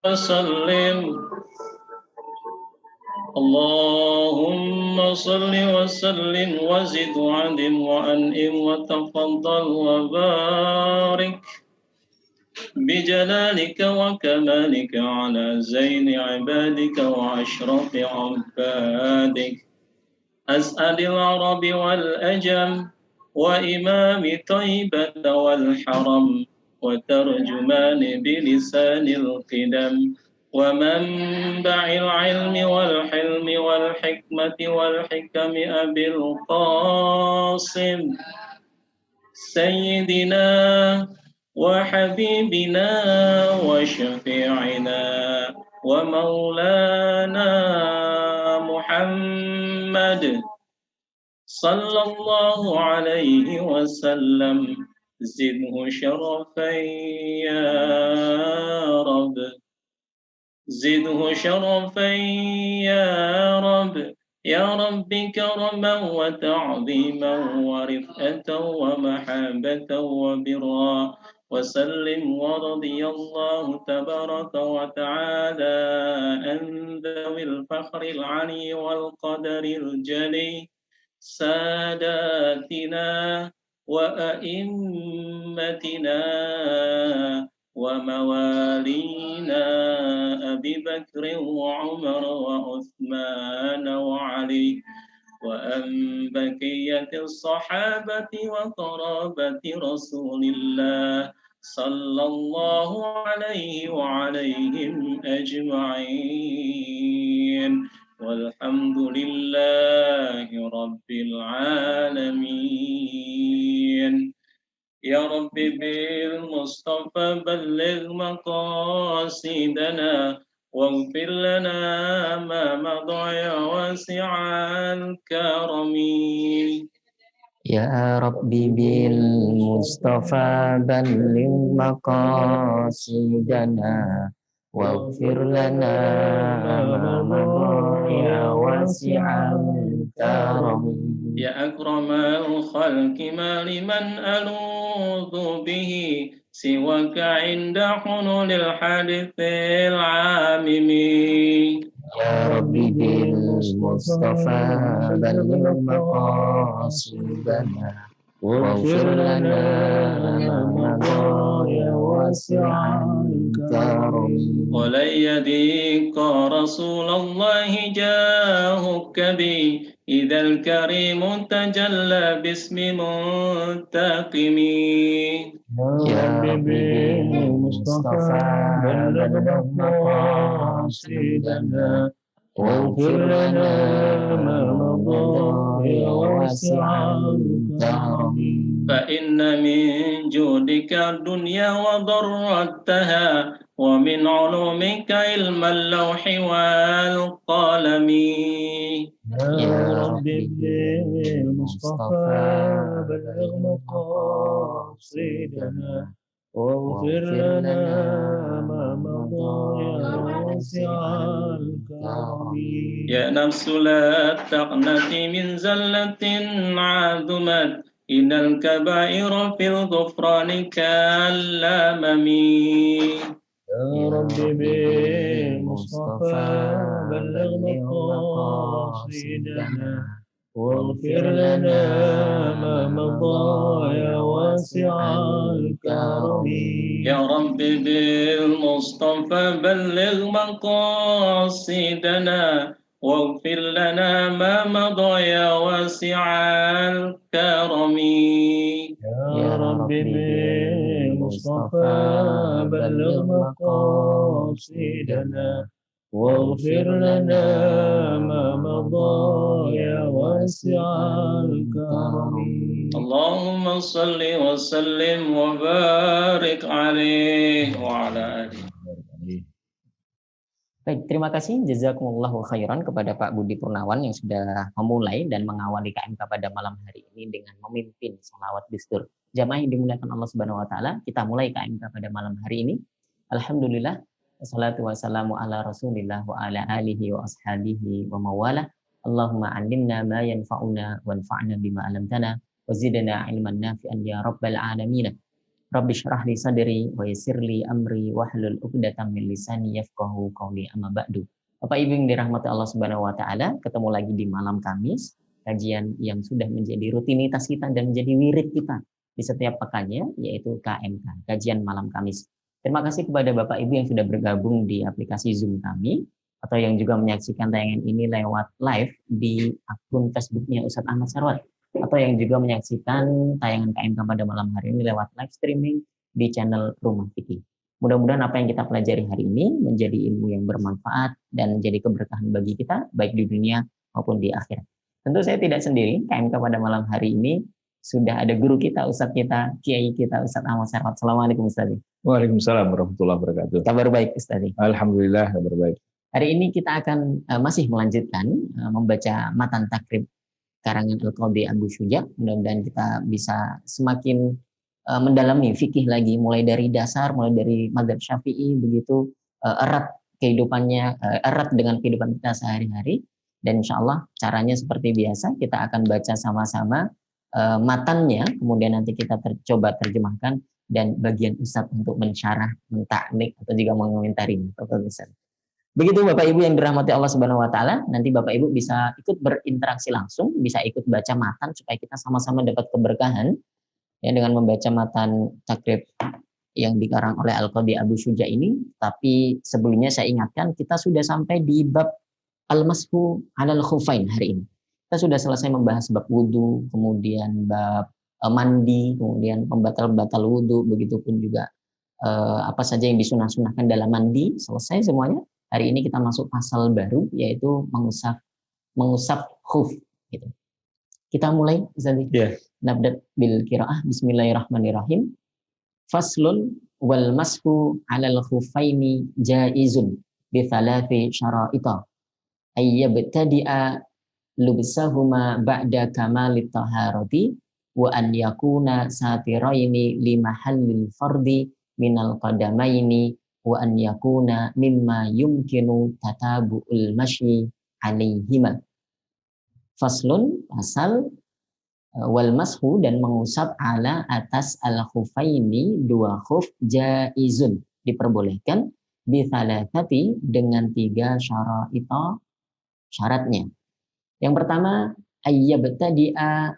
وسلم. اللهم صل وسلم وزد وعدم وأنئم وتفضل وبارك بجلالك وكمالك على زين عبادك وأشرف عبادك. أسأل العرب والأجم وإمام طيبة والحرم وترجمان بلسان القدم ومنبع العلم والحلم والحكمة والحكم أبي القاسم سيدنا وحبيبنا وشفيعنا ومولانا محمد صلى الله عليه وسلم. زده شرفا يا رب، زده شرفا يا رب، يا رب كرما وتعظيما ورفعة ومحبة وبرا. وسلم ورضي الله تبارك وتعالى عن ذوي الفخر العلي والقدر الجلي ساداتنا وأئمتنا وموالينا أبي بكر وعمر وعثمان وعلي وأن بقية الصحابة وقرابة رسول الله صلى الله عليه وعليهم أجمعين. والحمد لله رب العالمين. يا رب بالمصطفى بلغ مقاصدنا واغفر لنا ما مضى يا واسع الكرم. يا ربي بالمصطفى بلغ مقاصدنا واغفر لنا ما مضى يا واسع الكرم. يا أكرم الخلق ما لمن ألوذ به سواك عند حلول الحادث العامم. يا ربي بالمصطفى بلغ مقاصدنا واغفر لنا ما مضى يا واسع الكرم. ولن يديك رسول الله جاهك بي إذا الكريم تجلى باسم منتقم. يا ربي بالمصطفى بلغ مقاصدنا واغفر لنا ما مضى يا واسع الكرم. فإن من جودك الدنيا وضرتها ومن علومك علم اللوح والقلم. يا ربي بالمصطفى بلغ مقاصدنا واغفر لنا ما مضى يا واسع الكرم. يا نفس لا تقنطي من زلة عظمت إن الكبائر في الغفران كالأمم. يا ربي بالمصطفى بلغ مقاصدنا واغفر لنا ما مضى يا واسع الكرم. يا رب بالمصطفى بلغ مقاصدنا واغفر لنا ما مضى يا واسع الكرم. يا ربي بالمصطفى بلغ مقاصدنا واغفر لنا ما مضى يا واسع الكرم. اللهم صل وسلم وبارك عليه وعلى آله. Baik, terima kasih jazakumullahu khairan kepada Pak Budi Purnawan yang sudah memulai dan mengawali KMK pada malam hari ini dengan memimpin sholawat dustur. Jamaah yang dimuliakan Allah Subhanahu wa taala, kita mulai KMK pada malam hari ini. Alhamdulillah, wassalatu wassalamu ala Rasulillah wa ala alihi wa ashabihi wa mawala. Allahumma 'allimna ma yanfa'una wanfa'na bima 'allamtana wa zidna 'ilman nafi'an ya rabbal alamin. Rabbi shrah li sadri wa yassir li amri wahlul 'uqdatam min lisani yafqahu qawli, amma ba'du. Bapak Ibu yang dirahmati Allah Subhanahu wa taala, ketemu lagi di malam Kamis, kajian yang sudah menjadi rutinitas kita dan menjadi wirid kita di setiap pekannya, yaitu KMK, kajian malam Kamis. Terima kasih kepada Bapak Ibu yang sudah bergabung di aplikasi Zoom kami, atau yang juga menyaksikan tayangan ini lewat live di akun Facebooknya Ustadz Ahmad Sarwat, atau yang juga menyaksikan tayangan KMK pada malam hari ini lewat live streaming di channel Rumah Fikih. Mudah-mudahan apa yang kita pelajari hari ini menjadi ilmu yang bermanfaat dan menjadi keberkahan bagi kita, baik di dunia maupun di akhirat. Tentu saya tidak sendiri, KMK pada malam hari ini sudah ada guru kita, Ustadz kita, Kiai kita, Ustadz Ahmad Sarwat. Assalamualaikum Ustadz. Waalaikumsalam warahmatullahi wabarakatuh. Kabar baik Ustadz. Alhamdulillah kabar baik. Hari ini kita akan masih melanjutkan membaca matan takrib karangan Al-Qadhi Abu Syuja. Mudah-mudahan kita bisa semakin mendalami fikih lagi, mulai dari dasar, mulai dari mazhab Syafi'i, begitu erat kehidupannya, erat dengan kehidupan kita sehari-hari. Dan insya Allah caranya seperti biasa, kita akan baca sama-sama matannya, kemudian nanti kita coba terjemahkan, dan bagian Ustadz untuk mensyarah, mentaknik, atau juga mengomentari. Begitu Bapak Ibu yang dirahmati Allah Subhanahu wa taala, nanti Bapak Ibu bisa ikut berinteraksi langsung, bisa ikut baca matan supaya kita sama-sama dapat keberkahan ya dengan membaca matan takrib yang dikarang oleh Al-Qadhi Abu Syuja ini. Tapi sebelumnya saya ingatkan, kita sudah sampai di bab al-mashu 'alal khufain hari ini. Kita sudah selesai membahas bab wudu, kemudian bab mandi, kemudian pembatal-batal wudu, begitupun juga apa saja yang disunah-sunahkan dalam mandi, selesai semuanya. Hari ini kita masuk pasal baru, yaitu mengusap khuf. Gitu. Kita mulai, Ustaz. Yeah. Nabda bil qiraah. Bismillahirrahmanirrahim. Faslun wal mashu 'alal khufaini jaizun bi thalathi syara'ita. Ayyabtadi'a lubsahuma ba'da kamalit taharati wa an yakuna satiraini li mahallil fardi minal qadamaini wa an yakuna mimma yumkinu tatabu'ul masyi alaihima. Faslun, pasal wal mashu, dan mengusap ala atas al khufaini, dua khuf, jaizun, diperbolehkan, bi thalathati, dengan 3 syara'ita, syaratnya. Yang pertama, ayyabtadi'a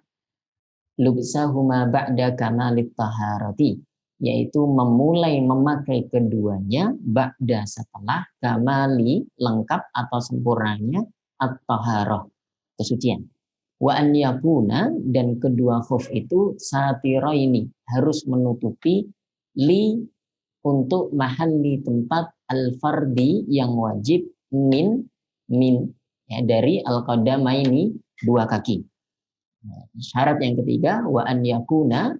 lubsahuma ba'da kamalit taharati, yaitu memulai memakai keduanya ba'da, setelah, kamali, lengkap atau sempurnanya, at-taharah, kesucian. Wa an yakuna, dan kedua khuf itu satiraini, harus menutupi, li, untuk mahalli, tempat, al-fardi, yang wajib, min ya, dari al-qadamaini, 2 kaki. Syarat yang ketiga, wa an yakuna,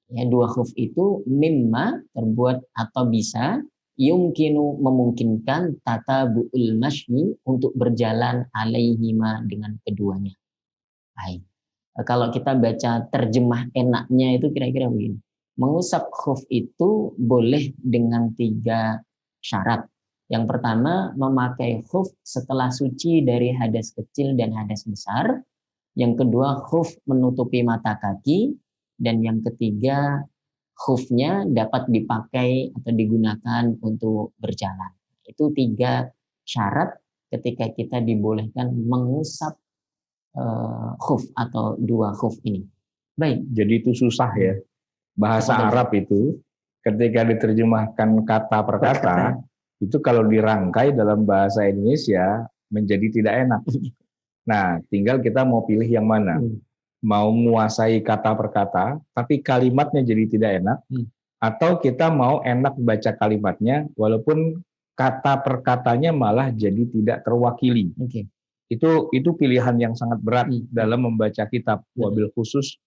ya, 2 khuf itu mimma, terbuat atau bisa, yumkinu, memungkinkan, tatabu'ul masyi, untuk berjalan alaihima, dengan keduanya. Baik. Kalau kita baca terjemah enaknya itu kira-kira begini. Mengusap khuf itu boleh dengan 3 syarat. Yang pertama, memakai khuf setelah suci dari hadas kecil dan hadas besar. Yang kedua, khuf menutupi mata kaki. Dan yang ketiga, khufnya dapat dipakai atau digunakan untuk berjalan. Itu 3 syarat ketika kita dibolehkan mengusap khuf atau 2 khuf ini. Baik. Jadi itu susah ya. Bahasa Arab itu ketika diterjemahkan kata per kata, itu kalau dirangkai dalam bahasa Indonesia menjadi tidak enak. Nah, tinggal kita mau pilih yang mana. Mau menguasai kata per kata, tapi kalimatnya jadi tidak enak, atau kita mau enak baca kalimatnya, walaupun kata per katanya malah jadi tidak terwakili. Okay. Itu pilihan yang sangat berat dalam membaca kitab. Wabil khusus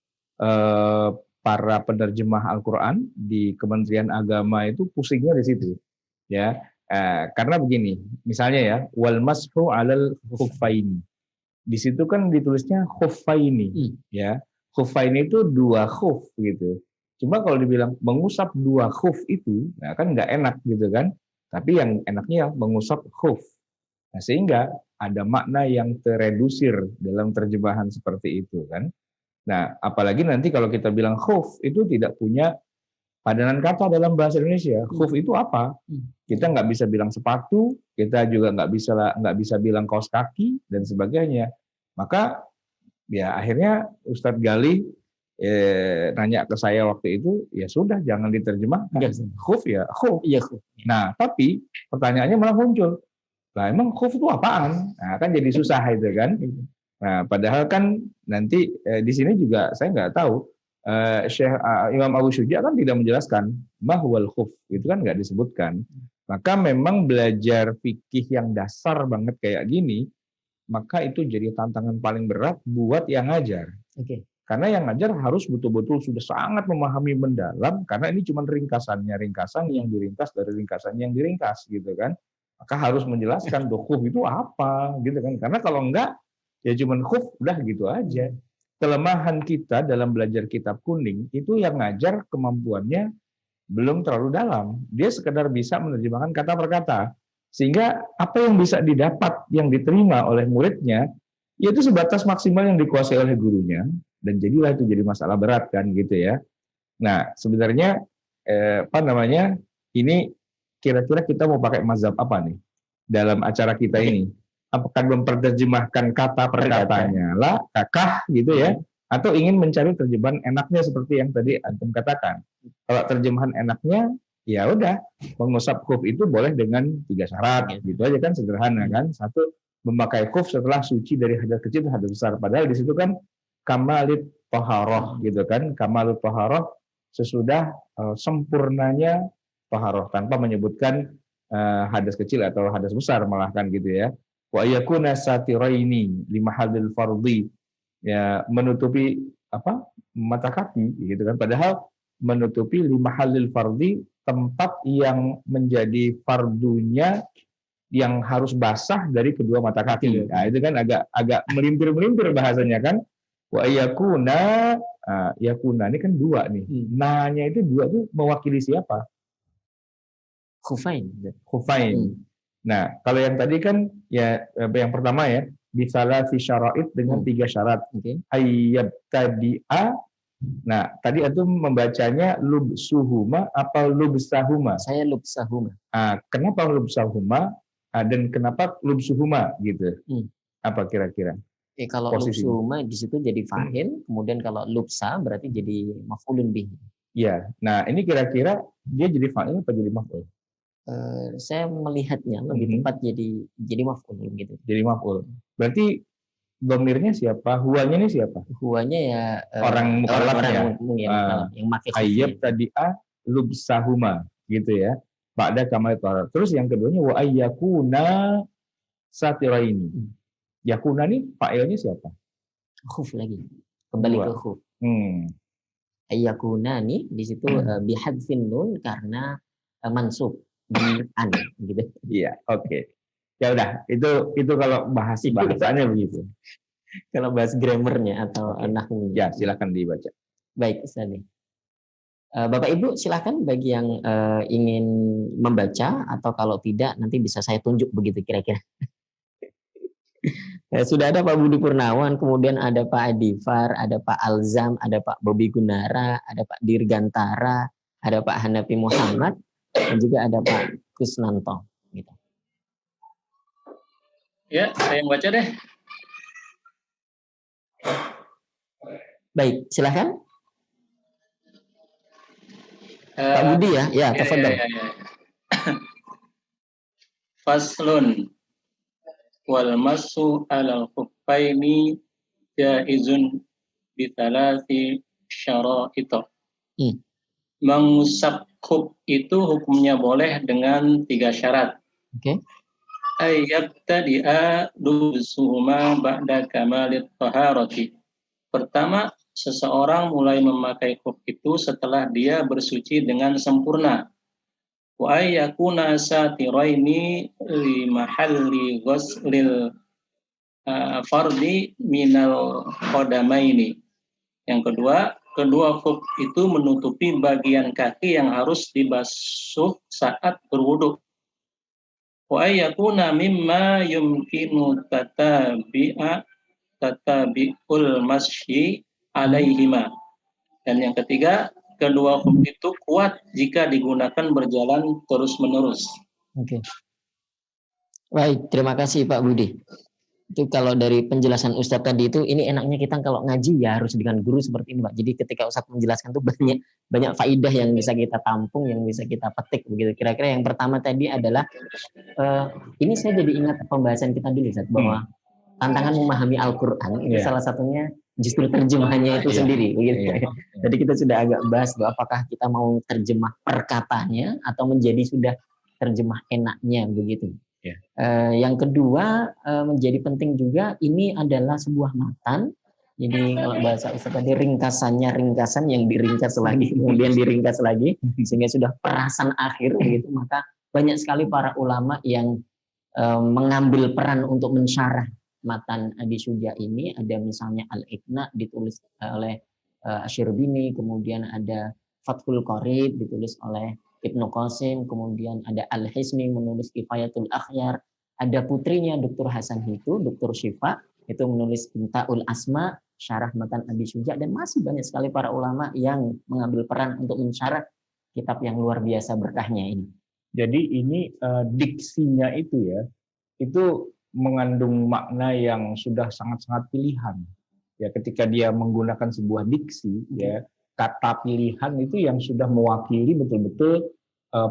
para penerjemah Al-Quran di Kementerian Agama itu pusingnya di situ. Ya, karena begini, misalnya ya, wal mashu 'alal khuffaini. Di situ kan ditulisnya khuffaini, ya. Khuffaini itu 2 khuf gitu. Cuma kalau dibilang mengusap 2 khuf itu, nah kan nggak enak gitu kan. Tapi yang enaknya mengusap khuf. Nah, sehingga ada makna yang teredusir dalam terjemahan seperti itu kan. Nah, apalagi nanti kalau kita bilang khuf itu tidak punya padanan kata dalam bahasa Indonesia. Khuf itu apa? Kita nggak bisa bilang sepatu, kita juga nggak bisa bilang kaos kaki dan sebagainya. Maka ya akhirnya Ustadz Gali nanya ke saya waktu itu, ya sudah jangan diterjemahkan. Khuf ya khuf. Iya, khuf. Nah tapi pertanyaannya malah muncul. Lah emang khuf itu apaan? Nah kan jadi susah itu kan. Nah padahal kan nanti di sini juga saya nggak tahu. Syekh Imam Abu Syuja kan tidak menjelaskan mahwal khuf, itu kan nggak disebutkan. Maka memang belajar fikih yang dasar banget kayak gini, maka itu jadi tantangan paling berat buat yang ngajar. Oke. Karena yang ngajar harus betul-betul sudah sangat memahami mendalam, karena ini cuma ringkasan yang diringkas dari ringkasannya yang diringkas gitu kan. Maka harus menjelaskan khuf itu apa gitu kan. Karena kalau enggak ya cuma khuf udah gitu aja. Kelemahan kita dalam belajar kitab kuning itu yang ngajar kemampuannya belum terlalu dalam. Dia sekedar bisa menerjemahkan kata per kata. Sehingga apa yang bisa didapat, yang diterima oleh muridnya, yaitu sebatas maksimal yang dikuasai oleh gurunya. Dan jadilah itu jadi masalah berat kan gitu ya. Nah sebenarnya ini kira-kira kita mau pakai mazhab apa nih dalam acara kita ini? Apakah memperterjemahkan kata per katanya lah, kakah gitu ya, atau ingin mencari terjemahan enaknya seperti yang tadi antum katakan. Kalau terjemahan enaknya, ya udah mengusap khuf itu boleh dengan 3 syarat, gitu aja kan sederhana kan. 1, memakai khuf setelah suci dari hadas kecil dan hadas besar. Padahal di situ kan kamalit toharoh gitu kan, kamalit toharoh sesudah sempurnanya toharoh tanpa menyebutkan hadas kecil atau hadas besar malah kan gitu ya. Wa yakuna satiraini limahadil fardhi, ya menutupi mata kaki gitu kan, padahal menutupi limahadil fardhi, tempat yang menjadi fardunya yang harus basah dari kedua mata kaki. Nah itu kan agak melintir bahasanya kan. Wa yakuna yakuna ini kan 2 nih. Nanya itu 2 itu mewakili siapa? Khufain. Nah, kalau yang tadi kan ya yang pertama ya, bisalah fi syara'id dengan 3 syarat. Ayyab tadi'a. Nah, tadi itu membacanya lubsuhuma atau lubsahuma? Saya lubsahuma. Kenapa lubsahuma dan kenapa lubsuhuma gitu? Apa kira-kira? Kalau lubsuhuma di situ jadi fa'il, kemudian kalau lubsa berarti jadi maf'ulun bih. Iya. Nah, ini kira-kira dia jadi fa'il apa jadi maf'ul? Saya melihatnya lebih tepat jadi maf'ul gitu. Jadi maf'ul. Berarti dhamirnya siapa? Huwanya ini siapa? Huwanya ya orang mukallaf ya. Yang pakai ayyab tadi'a lubsahuma gitu ya. Ba'da kamal taharah. Terus yang keduanya wa ayyakuna satiraini. Yakuna ini fa'ilnya siapa? Khuf lagi. Kembali ke khuf. Ayyakuna nih di situ bihadzfin nun karena mansub di an gitu. Iya, oke. Ya udah, itu kalau bahasanya begitu. Kalau bahas grammarnya atau nahwu. Ya, silakan dibaca. Baik, Ustaz. Bapak Ibu silakan bagi yang ingin membaca, atau kalau tidak nanti bisa saya tunjuk begitu kira-kira. Sudah ada Pak Budi Purnawan, kemudian ada Pak Adifar, ada Pak Alzam, ada Pak Bobi Gunara, ada Pak Dirgantara, ada Pak Hanafi Muhammad, dan juga ada Pak Kusnanto. Gitu. Ya, saya yang baca deh. Baik, silahkan. Pak Budi ya, tafadhol. Faslun wal masu alal khuffaini jaizun bi thalathi syara'it. Mengusap khuf itu hukumnya boleh dengan 3 syarat. Oke. Ayyabtadi'a lubsuhuma ba'da kamalit taharati. Pertama, seseorang mulai memakai khuf itu setelah dia bersuci dengan sempurna. Wa ayyakuna satiraini li mahalli ghuslil fardi minal qadamaini. Yang kedua khuf itu menutupi bagian kaki yang harus dibasuh saat berwudu. Wa ayyakuna mimma yumkinu tatabi'ul masyi alaihima. Dan yang ketiga, kedua hukm itu kuat jika digunakan berjalan terus-menerus. Oke. Baik, terima kasih Pak Budi. Itu kalau dari penjelasan Ustadz tadi itu, ini enaknya kita kalau ngaji ya harus dengan guru seperti ini Pak. Jadi ketika Ustadz menjelaskan tuh banyak faidah yang bisa kita tampung, yang bisa kita petik begitu. Kira-kira yang pertama tadi adalah ini saya jadi ingat pembahasan kita dulu Ustadz, bahwa tantangan memahami Al-Quran itu salah satunya justru terjemahannya itu sendiri begitu. Jadi kita sudah agak bahas bahwa apakah kita mau terjemah perkataannya atau menjadi sudah terjemah enaknya begitu. Yang kedua menjadi penting juga, ini adalah sebuah matan. Jadi kalau bahasa Ustaz tadi ringkasan yang diringkas lagi, kemudian diringkas lagi sehingga sudah perasan akhir begitu. Maka banyak sekali para ulama yang mengambil peran untuk mensyarah matan Abi Syuja ini. Ada misalnya Al-Iqna ditulis oleh Asy-Syirbini, kemudian ada Fathul Qorib ditulis oleh Ibnu Qasim, kemudian ada Al-Hisni menulis Kifayatul Akhyar, ada putrinya Dr. Hasan Hitu, Dr. Syifa, itu menulis Imta'ul Asma, syarah matan Abi Syuja, dan masih banyak sekali para ulama yang mengambil peran untuk mensyarah kitab yang luar biasa berkahnya ini. Jadi ini diksinya itu ya, itu mengandung makna yang sudah sangat-sangat pilihan. Ya, ketika dia menggunakan sebuah diksi, ya, kata pilihan itu yang sudah mewakili betul-betul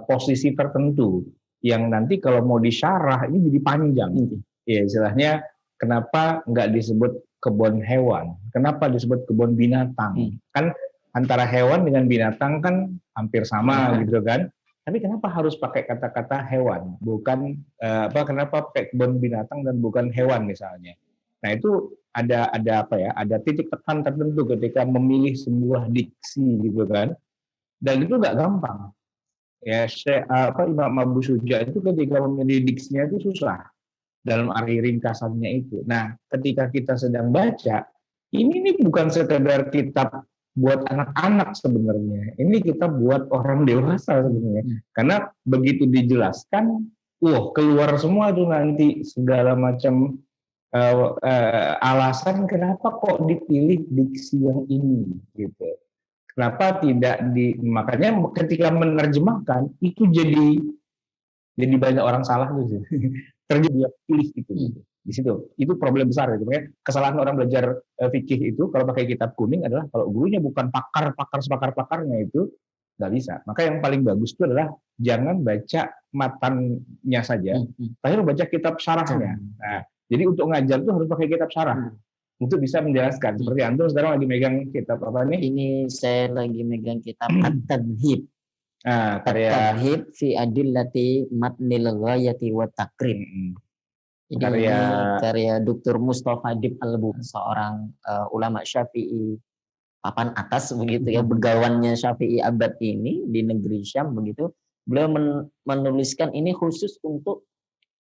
posisi tertentu yang nanti kalau mau disyarah ini jadi panjang. Ya, istilahnya kenapa nggak disebut kebun hewan? Kenapa disebut kebun binatang? Kan antara hewan dengan binatang kan hampir sama gitu kan. Tapi kenapa harus pakai kata-kata hewan? Bukan kenapa pakai kebun binatang dan bukan hewan misalnya? Nah, itu ada apa ya? Ada titik tekan tertentu ketika memilih sebuah diksi gitu kan. Dan itu nggak gampang. Ya, Imam Abu Syuja itu ketika memilih diksinya itu susah dalam arti ringkasannya itu. Nah, ketika kita sedang baca, ini bukan sekedar kitab buat anak-anak sebenarnya. Ini kita buat orang dewasa sebenarnya. Karena begitu dijelaskan, keluar semua tuh nanti segala macam alasan kenapa kok dipilih diksi yang ini gitu. Kenapa tidak makanya ketika menerjemahkan itu jadi banyak orang salah tuh sih. Terjadi dia pilih itu. Di situ. Itu problem besar gitu. Makanya kesalahan orang belajar fikih itu kalau pakai kitab kuning adalah kalau gurunya bukan pakar-pakarnya itu nggak bisa. Maka yang paling bagus itu adalah jangan baca matannya saja, tapi baca kitab syarahnya. Nah, jadi untuk ngajar itu harus pakai kitab syarah. Untuk bisa menjelaskan. Seperti antum sekarang lagi megang kitab apa nih? Ini saya lagi megang kitab At-Tadhib. At-Tadhib fi adillati matnil ghayati wa takrib. Ini karya Dr. Mustafa Dib Al-Bu, seorang ulama Syafi'i papan atas begitu ya, begawannya Syafi'i abad ini di negeri Syam begitu. Beliau menuliskan ini khusus untuk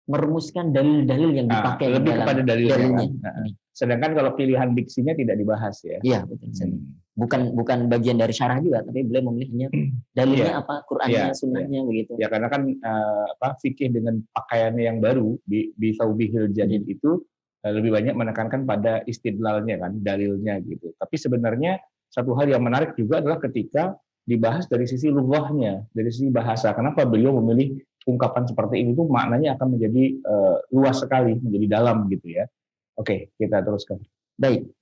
merumuskan dalil-dalil yang dipakai lebih dalam kepada dalilnya. Kan? Sedangkan kalau pilihan diksinya tidak dibahas ya. Iya, betul. Bukan bagian dari syarah juga, tapi beliau memilihnya dalilnya apa, Qur'annya, sunnahnya begitu. Ya, karena kan fikih dengan pakaiannya yang baru di Thawbihil Jadid itu lebih banyak menekankan pada istidlalnya kan, dalilnya gitu. Tapi sebenarnya satu hal yang menarik juga adalah ketika dibahas dari sisi lughahnya, dari sisi bahasa. Kenapa beliau memilih ungkapan seperti ini tuh maknanya akan menjadi luas sekali, menjadi dalam gitu ya. Oke, kita teruskan. Baik.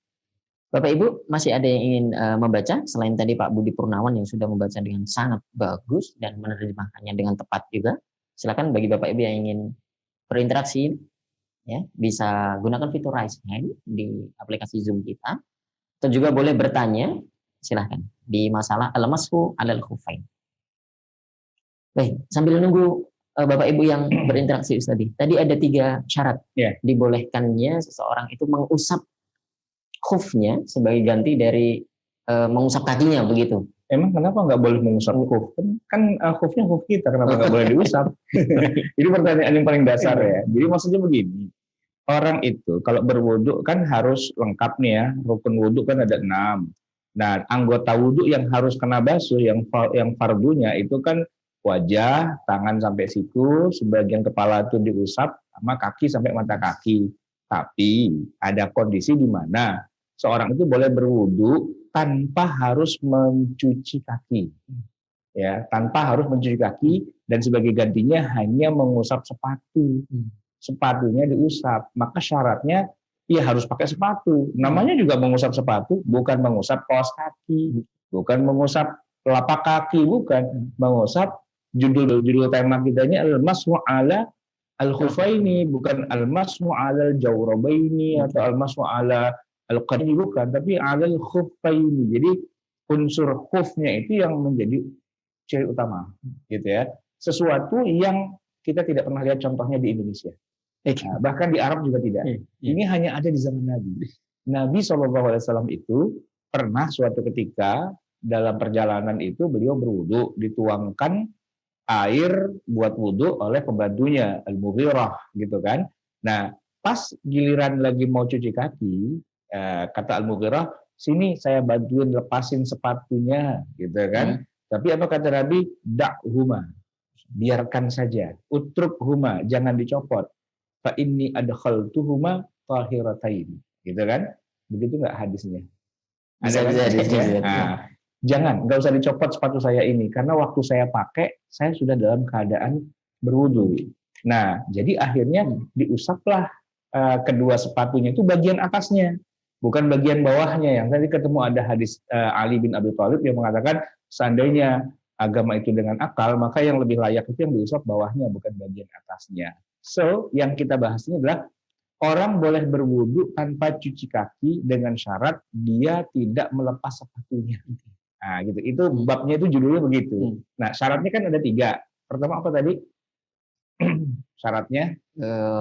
Bapak Ibu, masih ada yang ingin membaca selain tadi Pak Budi Purnawan yang sudah membaca dengan sangat bagus dan menerjemahkannya dengan tepat juga. Silakan bagi Bapak Ibu yang ingin berinteraksi ya, bisa gunakan fitur raise hand di aplikasi Zoom kita. Atau juga boleh bertanya, silakan di masalah al-mashu 'alal khuffain. Baik, sambil nunggu Bapak Ibu yang berinteraksi tadi ada 3 syarat dibolehkannya seseorang itu mengusap khufnya sebagai ganti dari mengusap kakinya begitu. Emang kenapa nggak boleh mengusap khuf? Kan khufnya khuf kita, kenapa nggak boleh diusap? Jadi pertanyaan yang paling dasar ya. Jadi maksudnya begini, orang itu kalau berwudu kan harus lengkap nih ya, rukun wudu kan ada 6. Nah, anggota wudu yang harus kena basuh, yang fardunya itu kan wajah, tangan sampai siku, sebagian kepala itu diusap, sama kaki sampai mata kaki. Tapi ada kondisi di mana seorang itu boleh berwudu tanpa harus mencuci kaki. Ya, tanpa harus mencuci kaki, dan sebagai gantinya hanya mengusap sepatu. Sepatunya diusap. Maka syaratnya ya harus pakai sepatu. Namanya juga mengusap sepatu, bukan mengusap kaos kaki, bukan mengusap telapak kaki, bukan mengusap. Judul tema kita ini al-mashu ala al-khufaini, bukan al-mashu ala al-jawrabaini atau al-mashu ala al-qadimi, bukan, tapi ala al-khufaini. Jadi unsur khufnya itu yang menjadi ciri utama, gitu ya. Sesuatu yang kita tidak pernah lihat contohnya di Indonesia. Nah, bahkan di Arab juga tidak. Ini hanya ada di zaman Nabi. Nabi SAW itu pernah suatu ketika dalam perjalanan itu beliau berwudu, dituangkan air buat wudu oleh pembantunya Al-Mughirah, gitu kan. Nah, pas giliran lagi mau cuci kaki, kata Al-Mughirah, sini saya bantuin lepasin sepatunya, gitu kan. Tapi apa kata Nabi? Da'huma, biarkan saja. Utrukhuma, jangan dicopot. Fa inni adkhaltuhuma tahiratain, gitu kan? Begitu nggak hadisnya? Ada kan hadisnya? Nah, jangan, nggak usah dicopot sepatu saya ini, karena waktu saya pakai, saya sudah dalam keadaan berwudu. Nah, jadi akhirnya diusaplah kedua sepatunya itu bagian atasnya, bukan bagian bawahnya. Yang tadi ketemu ada hadis Ali bin Abi Thalib yang mengatakan seandainya agama itu dengan akal, maka yang lebih layak itu yang diusap bawahnya, bukan bagian atasnya. So, yang kita bahas ini adalah orang boleh berwudu tanpa cuci kaki dengan syarat dia tidak melepas sepatunya. Nah, gitu. Itu babnya itu judulnya begitu. Nah, syaratnya kan ada 3. Pertama apa tadi? Syaratnya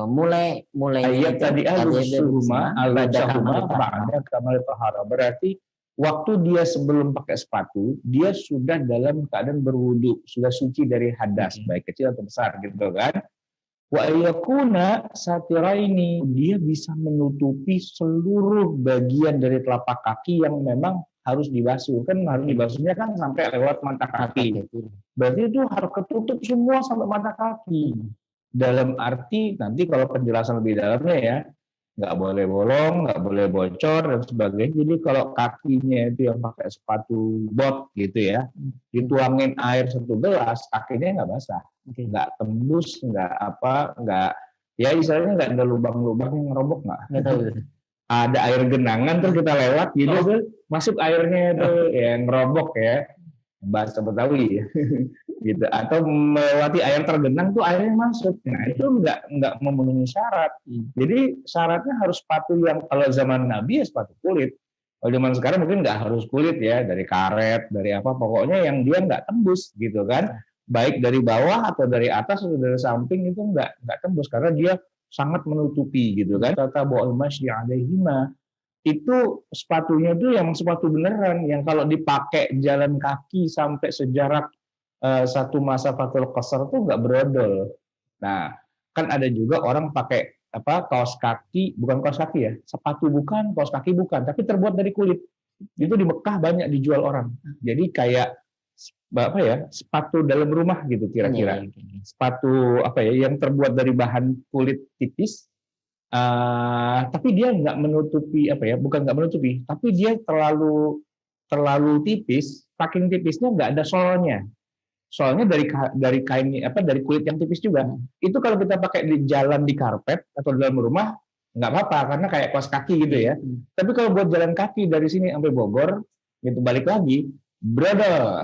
mulai ayat tadi al-suhuma al-jahuma ba'da kamal tahara. Berarti waktu dia sebelum pakai sepatu, dia sudah dalam keadaan berwudu, sudah suci dari hadas, baik kecil atau besar, gitu kan. Wa yakuna satiraini, dia bisa menutupi seluruh bagian dari telapak kaki yang memang harus dibasuh. Kan harus dibasuhnya kan sampai lewat mata kaki. Berarti itu harus ketutup semua sampai mata kaki. Dalam arti nanti kalau penjelasan lebih dalamnya ya, nggak boleh bolong, nggak boleh bocor dan sebagainya. Jadi kalau kakinya itu yang pakai sepatu bot gitu ya, dituangin air 1 gelas, kakinya nggak basah, nggak tembus, nggak ya istilahnya nggak ada lubang-lubang yang ngerobok, nggak ada air genangan terus kita lewat gitu tuh masuk airnya itu ya ngerobok ya, bahasa Betawi ya. Gitu, atau melewati air tergenang tuh airnya masuk. Nah, itu nggak memenuhi syarat. Jadi syaratnya harus sepatu yang kalau zaman Nabi ya sepatu kulit. Kalau zaman sekarang mungkin nggak harus kulit ya, dari karet, dari apa, pokoknya yang dia nggak tembus gitu kan. Baik dari bawah atau dari atas atau dari samping itu nggak tembus karena dia sangat menutupi gitu kan. Kata Bo'al Masyi alaihima, itu sepatunya itu yang sepatu beneran yang kalau dipakai jalan kaki sampai sejarak 1 masa fatul qasar itu nggak berodol. Nah, kan ada juga orang pakai kaos kaki, bukan kaos kaki ya, sepatu bukan, kaos kaki bukan, tapi terbuat dari kulit. Itu di Mekah banyak dijual orang. Jadi kayak sepatu dalam rumah gitu kira-kira. Sepatu yang terbuat dari bahan kulit tipis, tapi dia nggak menutupi bukan nggak menutupi, tapi dia terlalu tipis, saking tipisnya nggak ada solnya. Soalnya dari kain dari kulit yang tipis juga. Itu kalau kita pakai di jalan di karpet atau di dalam rumah nggak apa-apa karena kayak kaos kaki gitu ya. Tapi kalau buat jalan kaki dari sini sampai Bogor gitu balik lagi brodol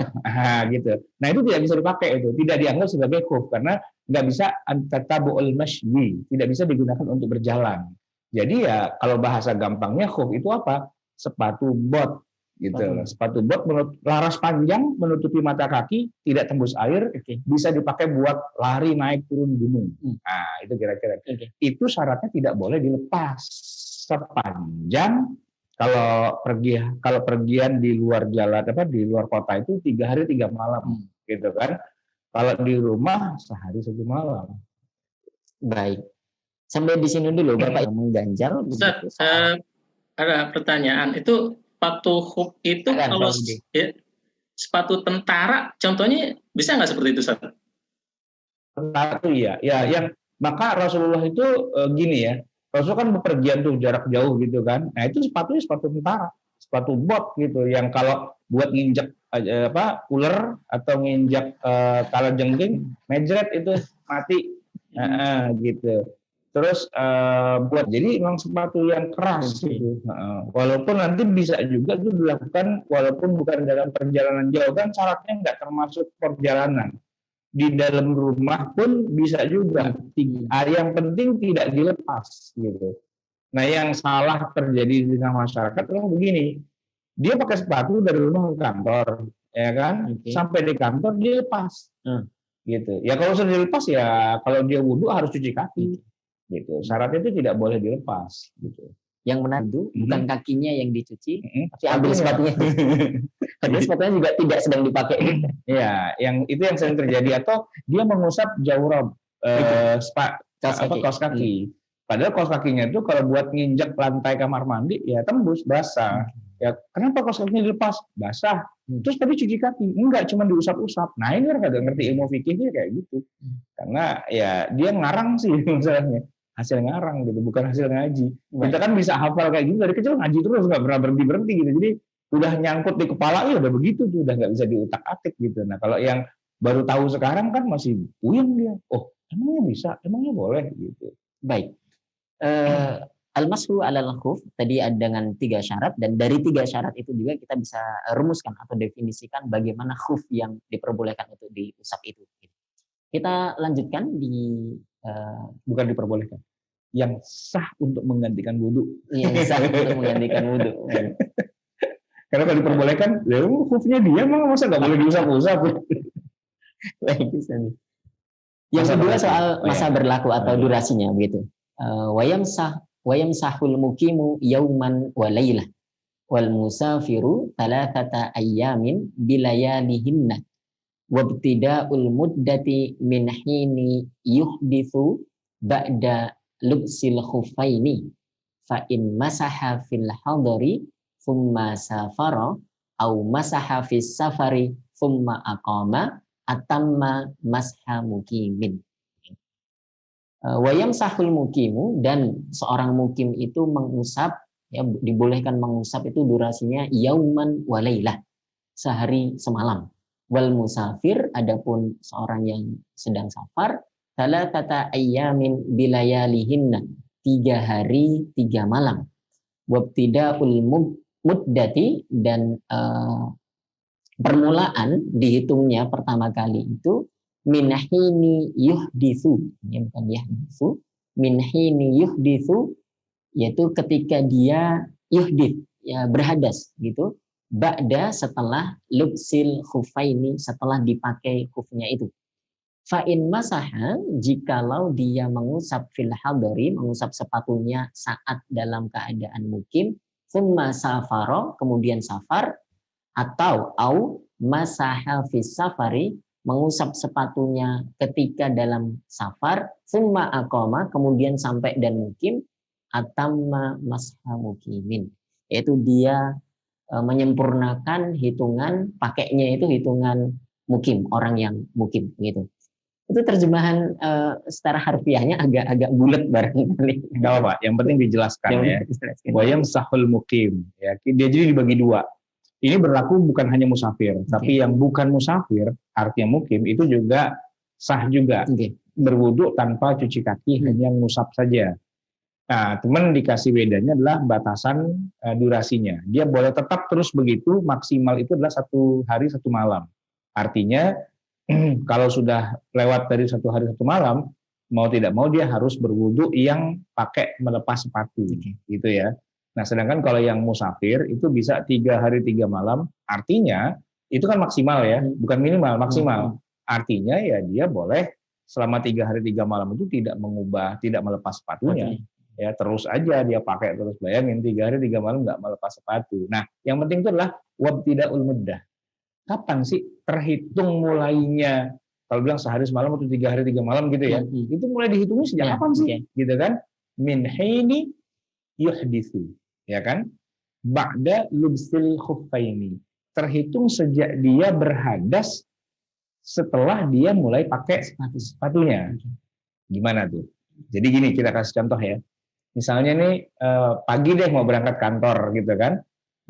gitu. Nah, itu tidak bisa dipakai, itu tidak dianggap sebagai khuf karena nggak bisa tatabu'ul mashyi, tidak bisa digunakan untuk berjalan. Jadi ya kalau bahasa gampangnya khuf itu apa? Sepatu bot gitu. Sepatu bot laras panjang menutupi mata kaki, tidak tembus air, bisa dipakai buat lari naik turun gunung. Nah, itu kira-kira. Itu syaratnya tidak boleh dilepas sepanjang kalau pergian di luar jalan di luar kota itu 3 hari 3 malam gitu kan. Kalau di rumah sehari 1 malam. Baik. Sampai di sini dulu Bapak yang mengganjal. Ada pertanyaan, itu sepatu khuf itu kalau sepatu tentara contohnya bisa nggak seperti itu, Ustaz? Tentara itu ya yang maka Rasulullah itu gini ya, Rasul kan bepergian tuh jarak jauh gitu kan, nah itu sepatu tentara, sepatu bot gitu yang kalau buat nginjek ular atau nginjek kalajengking mejret itu mati. Gitu. Terus buat jadi memang sepatu yang keras gitu. Walaupun nanti bisa juga itu dilakukan walaupun bukan dalam perjalanan jauh, kan syaratnya nggak termasuk perjalanan. Di dalam rumah pun bisa juga. Yang penting tidak dilepas gitu. Nah, yang salah terjadi di tengah masyarakat memang begini. Dia pakai sepatu dari rumah ke kantor, ya kan? Sampai di kantor dia lepas. Gitu. Ya kalau sudah dilepas ya kalau dia wudhu harus cuci kaki. Gitu. Syaratnya itu tidak boleh dilepas gitu. Yang menarik itu bukan kakinya yang dicuci, tapi ambil sepatunya. Padahal sepatunya juga tidak sedang dipakai. Ya, yang itu yang sering terjadi atau dia mengusap jawrab kaos kaki. Padahal kaos kakinya itu kalau buat nginjek lantai kamar mandi ya tembus basah. Ya kenapa kaos kakinya dilepas? Basah. Terus tadi cuci kaki? Enggak, cuma diusap-usap. Nah ini orang nggak ngerti ilmu fikihnya kayak gitu. Karena ya dia ngarang sih masalahnya. Hasil ngarang gitu, bukan hasil ngaji. Kita kan bisa hafal kayak gitu dari kecil, ngaji terus nggak pernah berhenti gitu. Jadi udah nyangkut di kepala ya udah begitu tuh, udah nggak bisa diutak-atik gitu. Nah kalau yang baru tahu sekarang kan masih puyeng dia. Oh emangnya bisa, emangnya boleh gitu. Baik. Al-mashu alal khuf tadi ada dengan 3 syarat, dan dari 3 syarat itu juga kita bisa rumuskan atau definisikan bagaimana khuf yang diperbolehkan untuk diusap itu. Kita lanjutkan di bukan diperbolehkan, yang sah untuk menggantikan wudhu. Yang sah untuk menggantikan wudhu. Karena kalau diperbolehkan, ya khufnya dia masa nggak boleh diusap-usap. Yang kedua soal masa berlaku atau durasinya begitu. Wayam sahul mukimu yauman wa laylah wal musafiru thalathata ayyamin bilayalihinna wabtida'ul muddati min hini yuhdithu ba'da lubsil khuffaini fa in masaha fil hadari thumma safara au masaha fis safari thumma aqama atamma masha mukimin. Wayam sahul mukimu, dan seorang mukim itu mengusap, ya dibolehkan mengusap itu durasinya yauman walailah, sehari semalam. Wal musafir, adapun seorang yang sedang safar, thalathata ayyamin bilayalihinna, 3 hari 3 malam. Wabtida'ul muddati, dan permulaan dihitungnya pertama kali itu minhini yuhditsu, ya bukan yahditsu, minhini yuhditsu, yaitu ketika dia yuhdits, ya berhadas gitu, ba'da setelah lubsil khuffaini, setelah dipakai khufnya itu. Fa in masaha, jikalau dia mengusap fil hadari, mengusap sepatunya saat dalam keadaan mukim, thumma safara, kemudian safar, atau au masaha fis safari, mengusap sepatunya ketika dalam safar, thumma aqama, kemudian sampai dan mukim, atamma masha mukimin, yaitu dia menyempurnakan hitungan pakainya itu hitungan mukim, orang yang mukim gitu. Itu terjemahan secara harfiahnya agak bulat barangkali. Enggak apa-apa, yang penting dijelaskan ya. Wayam sahul mukim, ya. Dia jadi dibagi 2. Ini berlaku bukan hanya musafir, tapi yang bukan musafir, artinya mukim, itu juga sah juga. Berwudu tanpa cuci kaki, hanya ngusap saja. Nah, teman dikasih bedanya adalah batasan durasinya. Dia boleh tetap terus begitu, maksimal itu adalah 1 hari 1 malam. Artinya, kalau sudah lewat dari 1 hari 1 malam, mau tidak mau dia harus berwudu yang pakai melepas sepatu, gitu ya. Nah, sedangkan kalau yang musafir itu bisa 3 hari 3 malam, artinya itu kan maksimal ya, bukan minimal, maksimal. Artinya ya dia boleh selama 3 hari 3 malam itu tidak mengubah, tidak melepas sepatunya. Ya terus aja dia pakai terus, bayangin 3 hari 3 malam nggak melepas sepatu. Nah, yang penting itu adalah wabtida'ul muddah. Kapan sih terhitung mulainya? Kalau bilang sehari semalam atau 3 hari 3 malam gitu ya, itu mulai dihitungnya sejak kapan sih? Gitu kan? Min hini yuhditsu, ya kan? Ba'da lubsil khuffaini. Terhitung sejak dia berhadas setelah dia mulai pakai sepatunya. Gimana tuh? Jadi gini, kita kasih contoh ya. Misalnya nih pagi deh mau berangkat kantor gitu kan.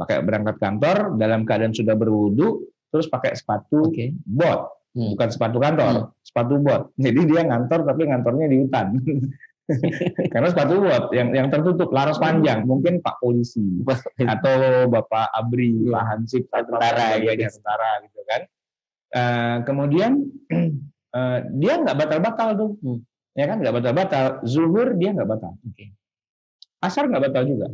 Pakai berangkat kantor dalam keadaan sudah berwudu, terus pakai sepatu bot, bukan sepatu kantor, sepatu bot. Jadi dia ngantor tapi ngantornya di hutan. Karena sepatu bot yang tertutup, laras panjang, mungkin Pak Polisi atau Bapak Abri, Pak Hansip, tentara gitu kan. Kemudian dia nggak batal-batal tuh, ya kan, nggak batal-batal. Zuhur dia nggak batal, asar nggak batal juga.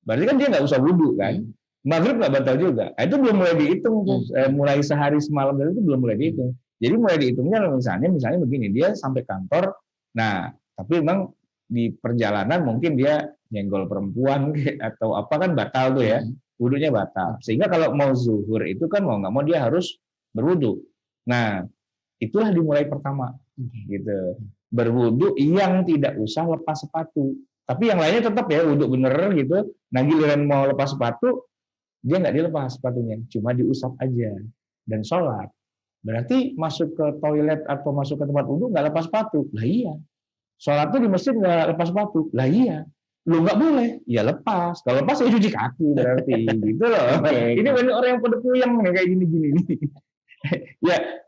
Berarti kan dia nggak usah wudu kan. Maghrib nggak batal juga. Itu belum mulai dihitung tuh. Mulai sehari semalam dari itu belum mulai dihitung. Jadi mulai dihitungnya misalnya begini, dia sampai kantor, nah tapi memang di perjalanan mungkin dia nyenggol perempuan atau apa kan batal tuh ya, wudunya batal. Sehingga kalau mau zuhur itu kan mau nggak mau dia harus berwudu. Nah itulah dimulai pertama, gitu. Berwudu yang tidak usah lepas sepatu. Tapi yang lainnya tetap ya wudu bener gitu. Nah giliran mau lepas sepatu, dia nggak dilepas sepatunya, cuma diusap aja dan sholat. Berarti masuk ke toilet atau masuk ke tempat wudu nggak lepas sepatu. Lah iya. Sholat tuh di masjid nggak lepas sepatu. Lah iya. Lu nggak boleh, ya lepas. Kalau lepas ya cuci kaki berarti, gitu loh. Ini banyak orang yang pada puyeng nih kayak gini-gini nih. Ya,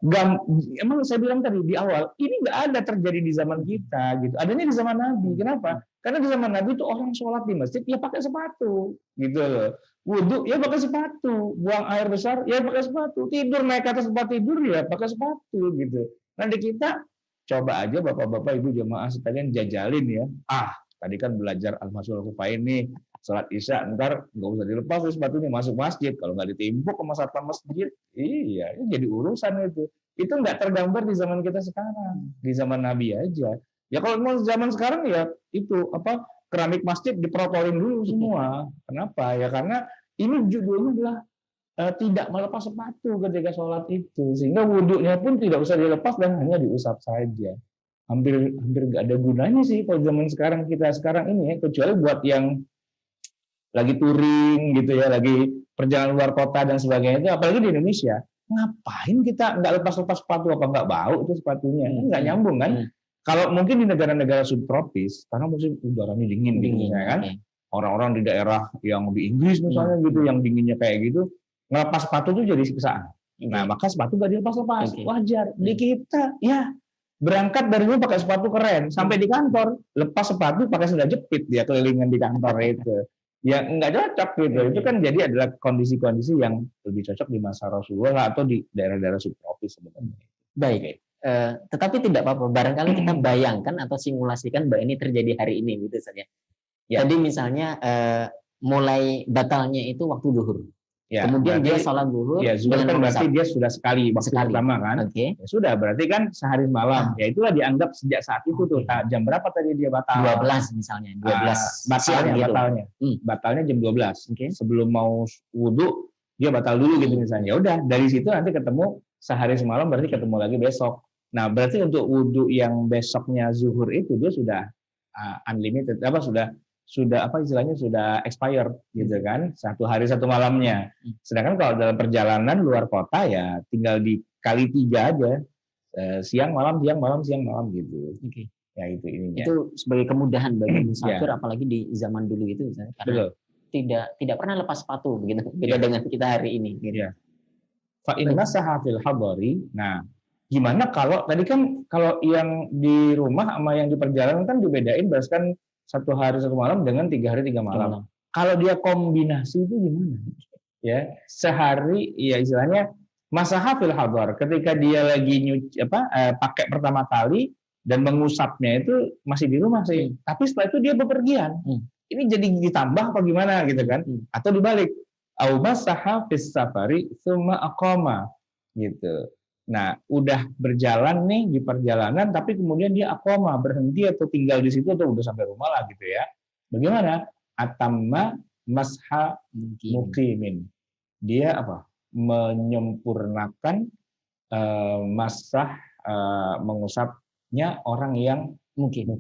emang saya bilang tadi di awal, ini nggak ada terjadi di zaman kita, gitu. Adanya di zaman Nabi. Kenapa? Karena di zaman Nabi itu orang sholat di masjid ya pakai sepatu, gitu loh. Wudhu ya pakai sepatu, buang air besar ya pakai sepatu, tidur naik ke atas tempat tidur ya pakai sepatu, gitu. Nanti kita coba aja bapak-bapak ibu jemaah sekalian jajalin ya. Tadi kan belajar Al-Masul Al-Kufain nih, sholat isya, ntar nggak usah dilepas sepatunya masuk masjid. Kalau nggak ditimpuk sama satpam masjid, iya, ini jadi urusan itu. Itu nggak tergambar di zaman kita sekarang, di zaman Nabi aja. Ya kalau mau zaman sekarang ya itu keramik masjid diprotorin dulu semua. Kenapa? Ya karena ini judulnya adalah tidak melepas sepatu ketika sholat itu, sehingga wudhunya pun tidak usah dilepas dan hanya diusap saja. Hampir nggak ada gunanya sih kalau zaman sekarang kita sekarang ini ya, kecuali buat yang lagi touring gitu ya, lagi perjalanan luar kota dan sebagainya itu, apalagi di Indonesia. Ngapain kita nggak lepas-lepas sepatu, apa nggak bau itu sepatunya? Nggak nyambung kan? Kalau mungkin di negara-negara subtropis, karena musim udaranya dingin ya kan, orang-orang di daerah yang di Inggris misalnya gitu, yang dinginnya kayak gitu, ngelepas sepatu itu jadi siksaan. Nah maka sepatu nggak dilepas-lepas, wajar. Di kita ya berangkat dari rumah pakai sepatu keren, sampai di kantor lepas sepatu pakai sandal jepit dia kelilingan di kantor itu. Ya nggak cocok gitu. Itu kan jadi adalah kondisi-kondisi yang lebih cocok di masa Rasulullah atau di daerah-daerah subtropis sebenarnya. Baik. Tetapi tidak apa-apa. Barangkali kita bayangkan atau simulasikan bahwa ini terjadi hari ini gitu saja. Ya. Jadi misalnya mulai batalnya itu waktu zuhur. Ya, kemudian dia sholat zuhur. Ya, zuhur kan berarti dia sudah sekali waktu pertama kan. Ya, sudah berarti kan sehari malam. Ya itulah dianggap sejak saat itu tuh. Jam berapa tadi dia batal? 12 misalnya. 12 batalnya gitu. Batalnya jam 12. Sebelum mau wudhu dia batal dulu gitu misalnya. Ya udah dari situ nanti ketemu sehari semalam berarti ketemu lagi besok. Nah, berarti untuk wudhu yang besoknya zuhur itu dia sudah unlimited, sudah istilahnya sudah expired gitu kan, 1 hari 1 malamnya. Sedangkan kalau dalam perjalanan luar kota ya tinggal dikali 3 aja, siang malam gitu. Ya itu ininya. Itu sebagai kemudahan bagi musafir apalagi di zaman dulu itu misalnya, karena tidak pernah lepas sepatu begitu. Beda dengan kita hari ini. Gitu. Fa inna sahatil hadari. Nah, gimana kalau tadi kan kalau yang di rumah sama yang di perjalanan kan dibedain berdasarkan 1 hari 1 malam dengan 3 hari 3 malam. Kalau dia kombinasi itu gimana? Ya, sehari ya istilahnya masahafil hadar, ketika dia lagi pakai pertama kali dan mengusapnya itu masih di rumah sih. Tapi setelah itu dia bepergian. Ini jadi ditambah apa gimana gitu kan? Atau dibalik. Au masaha fis safari tsumma aqama gitu. Nah, udah berjalan nih di perjalanan, tapi kemudian dia aqama, berhenti atau tinggal di situ atau udah sampai rumah lah gitu ya. Bagaimana? Atamma masha muqimin. Dia menyempurnakan masah mengusapnya orang yang mukim.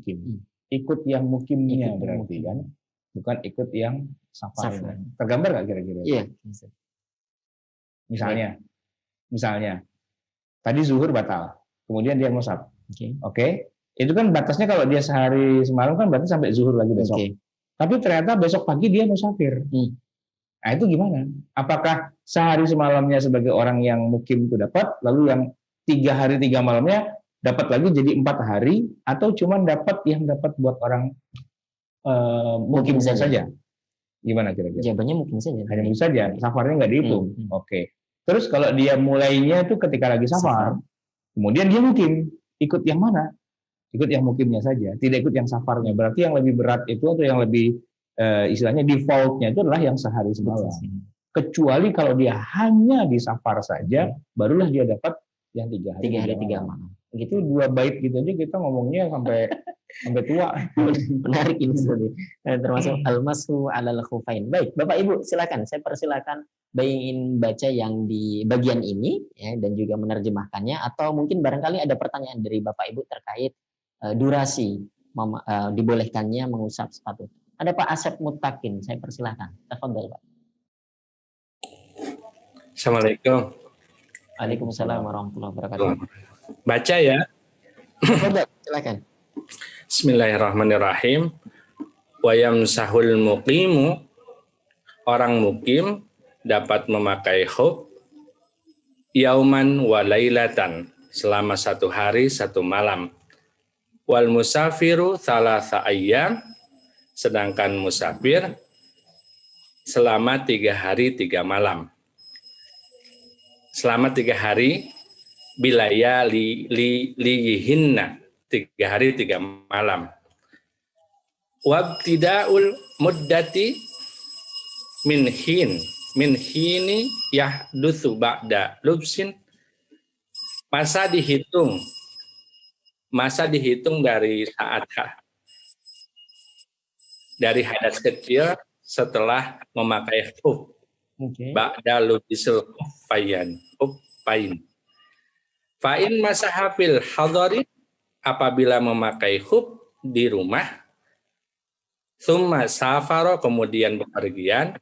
Ikut yang mukimnya berarti kan, bukan ikut yang safar. Tergambar nggak kira-kira? Iya. Misalnya, tadi zuhur batal, kemudian dia musaf. Oke. Itu kan batasnya kalau dia sehari semalam kan berarti sampai zuhur lagi besok. Tapi ternyata besok pagi dia musafir. Nah itu gimana? Apakah sehari semalamnya sebagai orang yang mukim itu dapat, lalu yang 3 hari 3 malamnya dapat lagi jadi 4 hari, atau cuma dapat yang dapat buat orang mukim saja? Gimana kira-kira? Jawabannya mungkin saja. Hanya mungkin saja, safarnya nggak dihitung. Oke. Terus kalau dia mulainya itu ketika lagi safar, kemudian dia mukim, ikut yang mana? Ikut yang mukimnya saja, tidak ikut yang safarnya. Berarti yang lebih berat itu atau yang lebih istilahnya defaultnya itu adalah yang sehari semalam. Kecuali kalau dia hanya di safar saja, barulah dia dapat yang 3 hari 3 malam. Gitu 2 bait gitu aja kita ngomongnya sampai tua. Menarik ini termasuk al-mashu 'alal khufain. Baik, Bapak Ibu silakan, saya persilakan ingin baca yang di bagian ini ya, dan juga menerjemahkannya, atau mungkin barangkali ada pertanyaan dari Bapak Ibu terkait durasi dibolehkannya mengusap sepatu. Ada Pak Asep Mutakin, saya persilakan. Tafadhol, Pak. Assalamualaikum. Waalaikumsalam warahmatullahi wabarakatuh. Baca ya. Silakan. Bismillahirrahmanirrahim. Wa yamsahul muqimu, orang mukim dapat memakai khuf yauman wa lailatan, selama 1 hari 1 malam. Wal musafiru thalatha ayyam, sedangkan musafir selama 3 hari 3 malam. Selama 3 hari bilaya liyihinna, 3 hari 3 malam. Wabtida'ul muddati min hini yahdutsu ba'da lubsin, masa dihitung dari saat dari hadas kecil setelah memakai khuf. Ba'da lubisul khuffain. Fa'in masahafil hadari, apabila memakai khuf di rumah, summa safaro, kemudian bepergian,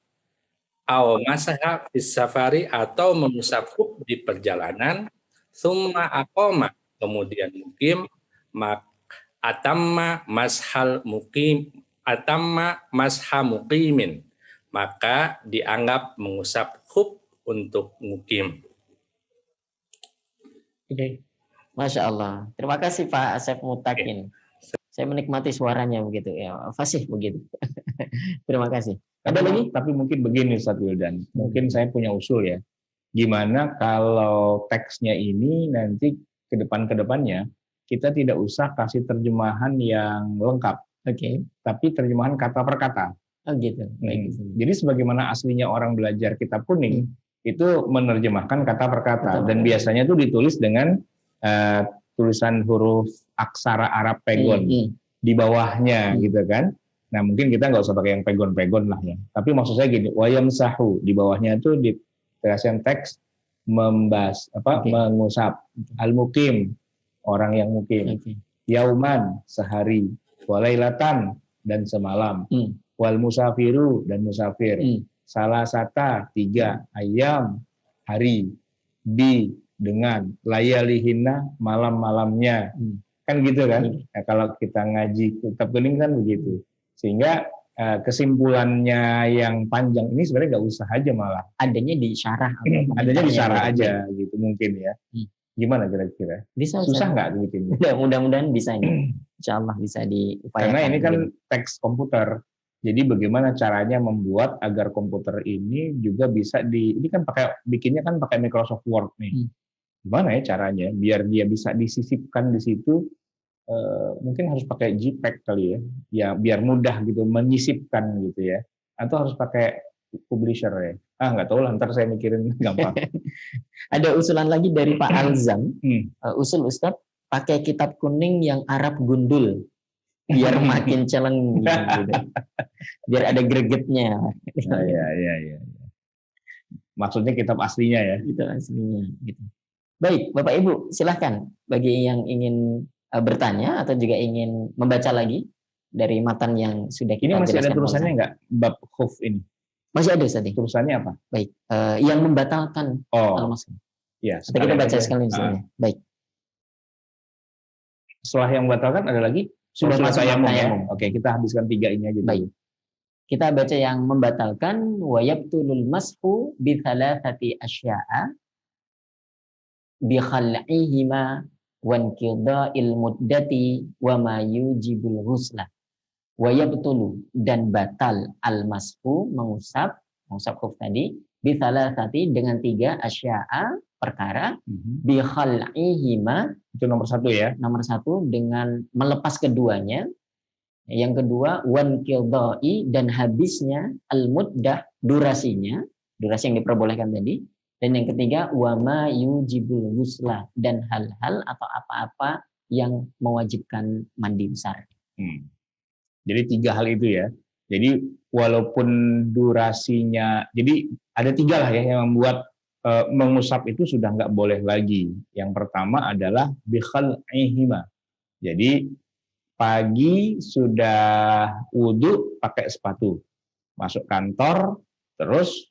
aw masahaf fis safari, atau mengusap khuf di perjalanan, summa aqoma, kemudian mukim, atamma masha muqimin, maka dianggap mengusap khuf untuk mukim. Masya Allah. Terima kasih Pak Asep Mutakin. Saya menikmati suaranya begitu ya, fasih begitu. Terima kasih. Ada lagi? Tapi mungkin begini Ustaz Wildan, mungkin saya punya usul ya. Gimana kalau teksnya ini nanti ke depannya kita tidak usah kasih terjemahan yang lengkap, tapi terjemahan kata per kata. Oh gitu. Jadi sebagaimana aslinya orang belajar kitab kuning, itu menerjemahkan kata per kata, dan biasanya itu ditulis dengan tulisan huruf aksara Arab pegon di bawahnya gitu kan. Nah mungkin kita nggak usah pakai yang pegon-pegon lah ya. Tapi maksud saya gini, wayamsahu, di bawahnya itu dikasih teks mengusap, al-mukim, orang yang mukim, yauman, sehari, walailatan, dan semalam, wal musafiru, dan musafir, salasata, 3, ayam, hari, dengan, layalihinna, malam-malamnya, kan gitu kan. Nah, kalau kita ngaji kitab kuning kan begitu, sehingga kesimpulannya yang panjang ini sebenarnya nggak usah aja, malah adanya di syarah, aja gitu mungkin ya. Gimana kira-kira? Susah nggak bikin? Mudah-mudahan bisa ini. Insya Allah bisa diupayakan. Karena ini kan teks komputer. Jadi bagaimana caranya membuat agar komputer ini juga bisa ini kan bikinnya kan pakai Microsoft Word nih. Gimana ya caranya biar dia bisa disisipkan di situ? Mungkin harus pakai JPEG kali ya. Ya biar mudah gitu menyisipkan gitu ya. Atau harus pakai publisher ya. Nggak tahu lah, ntar saya mikirin gampang. Ada usulan lagi dari Pak Alzam. Usul Ustadz, pakai kitab kuning yang Arab gundul biar makin challenge gitu. Biar ada gregetnya. Iya. Maksudnya kitab aslinya ya. Kitab aslinya gitu. Baik, Bapak Ibu, silahkan bagi yang ingin bertanya atau juga ingin membaca lagi dari matan yang sudah kita jelaskan. Ini masih ada tulisannya nggak bab khuf ini? Masih ada tadi. Tulisannya apa? Baik, yang membatalkan al-mashu. Ya, kita baca sekali misalnya. Baik. Setelah yang membatalkan ada lagi? Sudah masuk tayamum ya. Oke, kita habiskan 3 ini aja. Baik. Kita baca yang membatalkan, wa yabtulul mashu bi thalathati asya'a bi khal'ihima wa inqida'il muddati wa ma yujibul ghusla. Wa yabtulu, dan batal al-mashu, mengusap khuf tadi, bi thalathati, dengan 3 asya'a, perkara, bi khal'ihima, Itu nomor 1 ya. nomor 1 dengan melepas keduanya. Yang kedua, wan qidai, dan habisnya, al muddah, durasi yang diperbolehkan tadi. Dan yang ketiga, wa ma yujibul ghusla, dan hal-hal atau apa-apa yang mewajibkan mandi besar. Jadi 3 hal itu ya. Jadi walaupun durasinya, jadi ada 3 lah ya yang membuat mengusap itu sudah nggak boleh lagi. Yang pertama adalah bi khal'ihima. Jadi pagi sudah wudhu pakai sepatu, masuk kantor, terus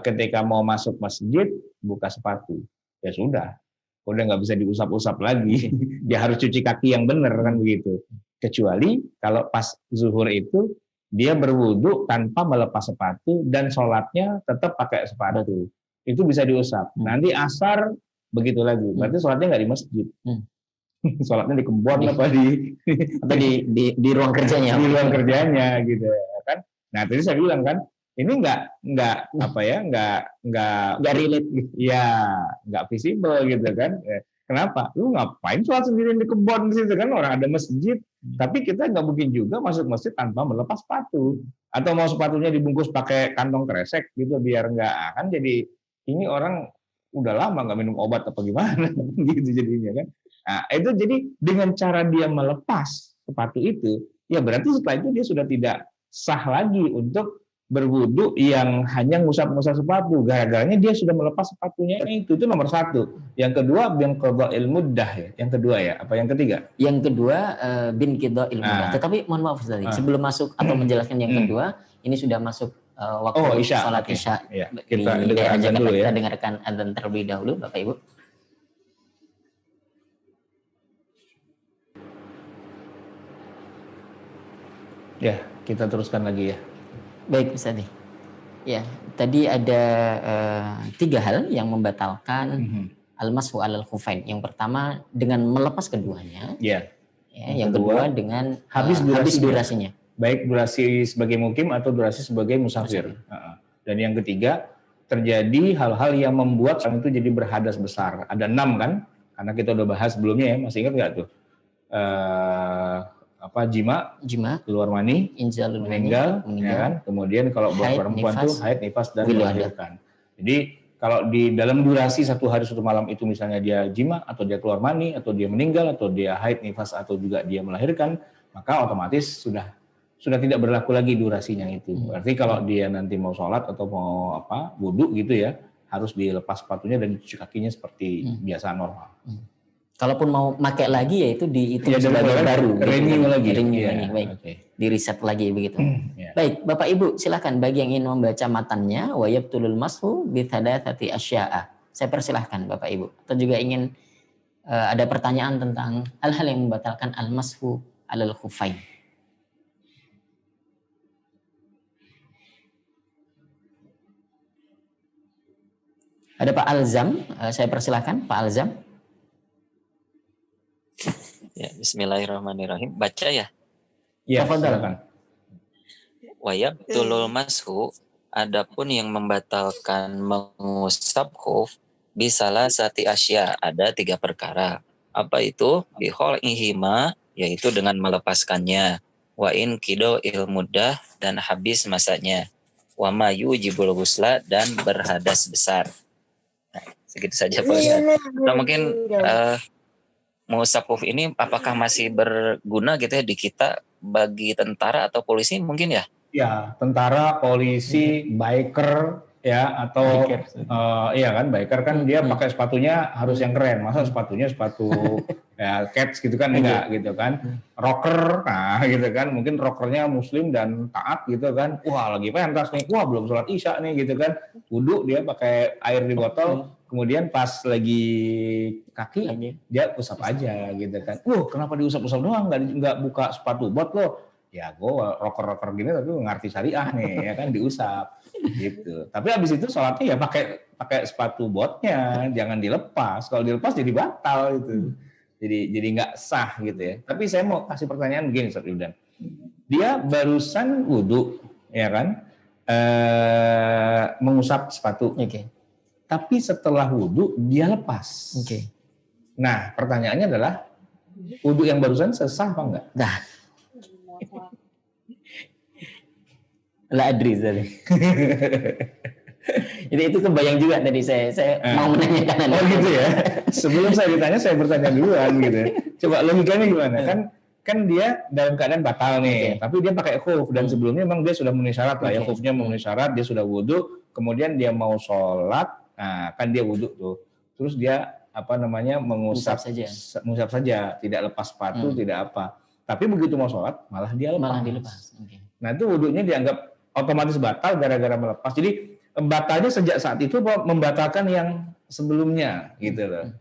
ketika mau masuk masjid buka sepatu, ya sudah nggak bisa diusap-usap lagi. Dia harus cuci kaki yang benar kan begitu. Kecuali kalau pas zuhur itu dia berwudhu tanpa melepas sepatu dan sholatnya tetap pakai sepatu, itu bisa diusap. Nanti asar begitu lagi, berarti sholatnya nggak di masjid. Sholatnya di kebun apa atau di ruang kerjanya, di ruang kerjanya gitu kan. Nah tadi saya bilang kan ini nggak relate, ya nggak visible gitu kan. Kenapa? Lu ngapain sholat sendirian di kebun di situ kan, orang ada masjid. Tapi kita nggak mungkin juga masuk masjid tanpa melepas sepatu, atau mau sepatunya dibungkus pakai kantong kresek gitu biar nggak, kan jadi ini orang udah lama nggak minum obat apa gimana gitu jadinya kan. Nah, itu jadi dengan cara dia melepas sepatu itu, ya berarti setelah itu dia sudah tidak sah lagi untuk berwudu yang hanya ngusap-ngusap sepatu. Gara-garanya dia sudah melepas sepatunya itu nomor 1. Yang kedua bin qada'il muddah ya. Yang kedua ya, apa yang ketiga? Yang kedua bin qada'il muddah. Tetapi mohon maaf Ustaz, sebelum masuk atau menjelaskan yang kedua, ini sudah masuk waktu sholat Isya. Ya, kita dengarkan dulu ya. Kita dengarkan adzan terlebih dahulu Bapak Ibu. Ya, kita teruskan lagi ya. Baik Ustaz. Ya, tadi ada 3 hal yang membatalkan al-mashu alal khufain. Yang pertama dengan melepas keduanya. Ya. Yang kedua dengan habis durasinya. Baik durasi sebagai mukim atau durasi sebagai musafir. Dan yang ketiga, terjadi hal-hal yang membuat orang itu jadi berhadas besar. Ada 6 kan? Karena kita udah bahas sebelumnya ya, masih ingat nggak tuh? Jima, keluar mani, meninggal, ya kan? Kemudian kalau buat perempuan tuh haid, nifas, dan melahirkan. Jadi kalau di dalam durasi 1 hari 1 malam itu misalnya dia jima, atau dia keluar mani, atau dia meninggal, atau dia haid, nifas, atau juga dia melahirkan, maka otomatis sudah tidak berlaku lagi durasinya itu. Berarti kalau dia nanti mau sholat atau mau wudu gitu ya, harus dilepas sepatunya dan dicuci kakinya seperti biasa normal. Kalaupun mau pakai lagi ya itu dihitung sebagai baru, renew lagi. Baik. Di reset lagi begitu. Baik, Bapak Ibu silakan bagi yang ingin membaca matannya wa yabtulul mashu bi thalathati asya'a. Saya persilahkan Bapak Ibu. Atau juga ingin ada pertanyaan tentang hal-hal yang membatalkan al-mashu alal khufain. Ada Pak Alzam, saya persilahkan Pak Alzam. Ya, bismillahirrahmanirrahim. Baca ya? Ya, silakan. Wa yabtulul mashu, adapun yang membatalkan mengusap khuf bisalah sati asya, ada 3 perkara. Apa itu? Bi khal'ihima, yaitu dengan melepaskannya. Wa in kido ilmudah, dan habis masanya. Wa ma yujibul ghusla, dan berhadas besar. Nah, segitu saja Pak Ustaz. Nah, mungkin mengusap khuf ini apakah masih berguna gitu ya di kita bagi tentara atau polisi mungkin ya? Ya, tentara, polisi, biker ya, atau iya kan, biker kan dia pakai sepatunya harus yang keren. Masa sepatunya sepatu ya cats gitu kan, enggak gitu kan. Rocker, nah gitu kan, mungkin rockernya muslim dan taat gitu kan. Wah, lagi pentas nih. Wah, belum sholat Isya nih gitu kan. Wudu dia pakai air di botol. Kemudian pas lagi kaki dia usap aja gitu kan. Kenapa diusap-usap doang, nggak buka sepatu bot lo? ya gue rocker gini tapi ngerti syariah nih, ya kan, diusap gitu. Tapi abis itu sholatnya ya pakai sepatu botnya, jangan dilepas. Kalau dilepas jadi batal gitu. Jadi nggak sah gitu ya. Tapi saya mau kasih pertanyaan begini, Ustaz Wildan. Dia barusan wudhu, ya kan, mengusap sepatu. Tapi setelah wudhu dia lepas. Nah, pertanyaannya adalah wudhu yang barusan sesah apa enggak? Nah, la adri tadi. itu kebayang juga tadi saya mau menanyakan. Oh gitu ya. Sebelum saya ditanya saya bertanya duluan gitu. Coba logikanya gimana? Kan dia dalam keadaan batal nih, tapi dia pakai khuf dan sebelumnya memang dia sudah memenuhi syarat lah ya, khufnya memenuhi syarat, dia sudah wudhu, kemudian dia mau sholat, nah kan dia wudhu tuh, terus dia mengusap saja, tidak lepas sepatu, tidak apa. Tapi begitu mau sholat malah dia lepas. Nah itu wudhunya dianggap otomatis batal gara-gara melepas. Jadi batalnya sejak saat itu membatalkan yang sebelumnya gitu loh.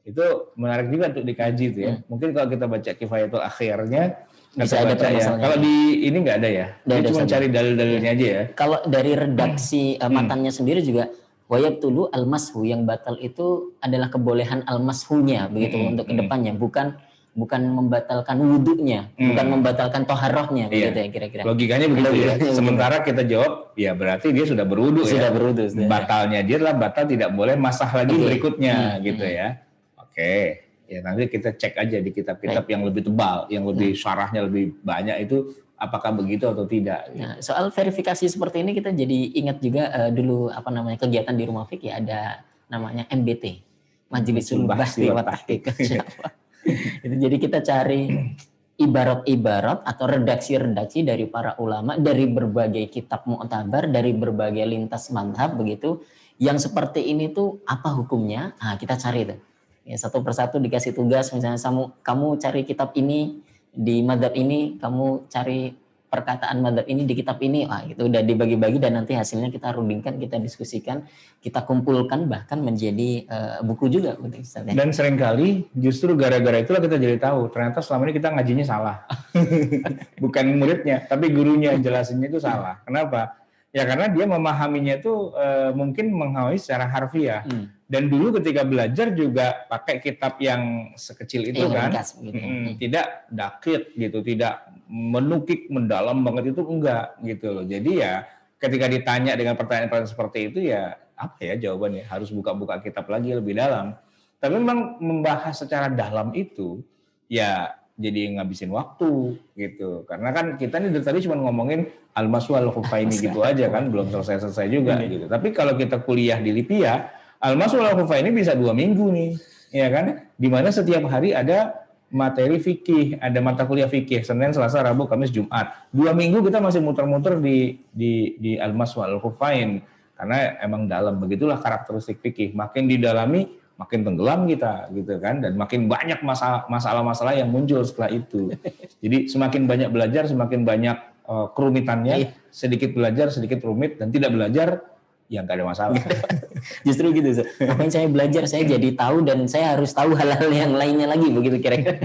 Itu menarik juga untuk dikaji tuh ya. Mungkin kalau kita baca Kifayatul Akhirnya bisa ada ya. Kalau di ini nggak ada ya. Dia cuma cari dalil-dalilnya aja ya. Kalau dari redaksi matannya sendiri juga wayab tulu al-mashu, yang batal itu adalah kebolehan al-mashunya begitu untuk kedepannya, bukan membatalkan wudhunya, bukan membatalkan toharohnya begitu ya kira-kira. Logikanya begitu ya. Sementara kita jawab, ya berarti dia sudah berwudhu ya. Berwudhu. Batalnya dia adalah batal tidak boleh masah lagi berikutnya gitu ya. Oke, ya nanti kita cek aja di kitab-kitab yang lebih tebal, yang lebih syarahnya lebih banyak itu apakah begitu atau tidak. Gitu. Nah, soal verifikasi seperti ini kita jadi ingat juga dulu kegiatan di Rumah Fik ya, ada namanya MBT, Majlisul Bahsi wa Tahqiq. Itu jadi kita cari ibarat-ibarat atau redaksi-redaksi dari para ulama dari berbagai kitab mu'tabar, dari berbagai lintas mazhab begitu, yang seperti ini tuh apa hukumnya? Nah, kita cari itu. Ya, satu persatu dikasih tugas, misalnya kamu cari kitab ini di mazhab ini, kamu cari perkataan mazhab ini di kitab ini, itu udah dibagi-bagi dan nanti hasilnya kita rundingkan, kita diskusikan, kita kumpulkan bahkan menjadi buku juga. Dan seringkali justru gara-gara itulah kita jadi tahu ternyata selama ini kita ngajinya salah. Bukan muridnya, tapi gurunya jelasinnya itu salah. Kenapa? Ya karena dia memahaminya itu mungkin memahami secara harfiah. Dan dulu ketika belajar juga pakai kitab yang sekecil itu kan, tidak dakik gitu, tidak menukik mendalam banget itu enggak gitu loh. Jadi ya ketika ditanya dengan pertanyaan-pertanyaan seperti itu ya apa ya jawabannya, harus buka-buka kitab lagi lebih dalam. Tapi memang membahas secara dalam itu ya jadi ngabisin waktu gitu. Karena kan kita ini dari tadi cuma ngomongin al-mashu al-khufaini gitu aja kan, belum selesai-selesai juga gitu. Tapi kalau kita kuliah di Lipia, al-mashu al-khufaini bisa 2 minggu nih, ya kan? Di mana setiap hari ada materi fikih, ada mata kuliah fikih, Senin, Selasa, Rabu, Kamis, Jumat. 2 minggu kita masih muter-muter di al-mashu al-khufain. Karena emang dalam, begitulah karakteristik fikih. Makin didalami, makin tenggelam kita gitu kan, dan makin banyak masalah-masalah yang muncul setelah itu. Jadi semakin banyak belajar semakin banyak kerumitannya, sedikit belajar sedikit rumit, dan tidak belajar ya nggak ada masalah. Justru gitu, makanya saya belajar, saya jadi tahu dan saya harus tahu hal-hal yang lainnya lagi begitu kira-kira.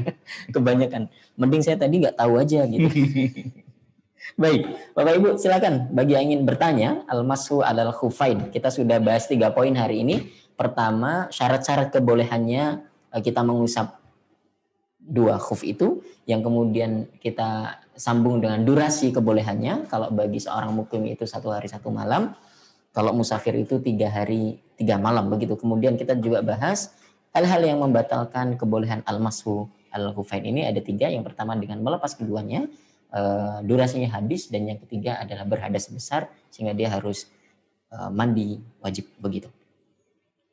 Kebanyakan mending saya tadi nggak tahu aja gitu. Baik, Bapak Ibu silakan bagi yang ingin bertanya. Al-mashu alal khufain, kita sudah bahas 3 poin hari ini. Pertama, syarat-syarat kebolehannya kita mengusap 2 khuf itu, yang kemudian kita sambung dengan durasi kebolehannya. Kalau bagi seorang mukim itu 1 hari 1 malam, kalau musafir itu 3 hari 3 malam begitu. Kemudian kita juga bahas hal-hal yang membatalkan kebolehan al-mashu al-khufain ini ada 3. Yang pertama dengan melepas keduanya, durasinya habis, dan yang ketiga adalah berhadas besar sehingga dia harus mandi wajib begitu.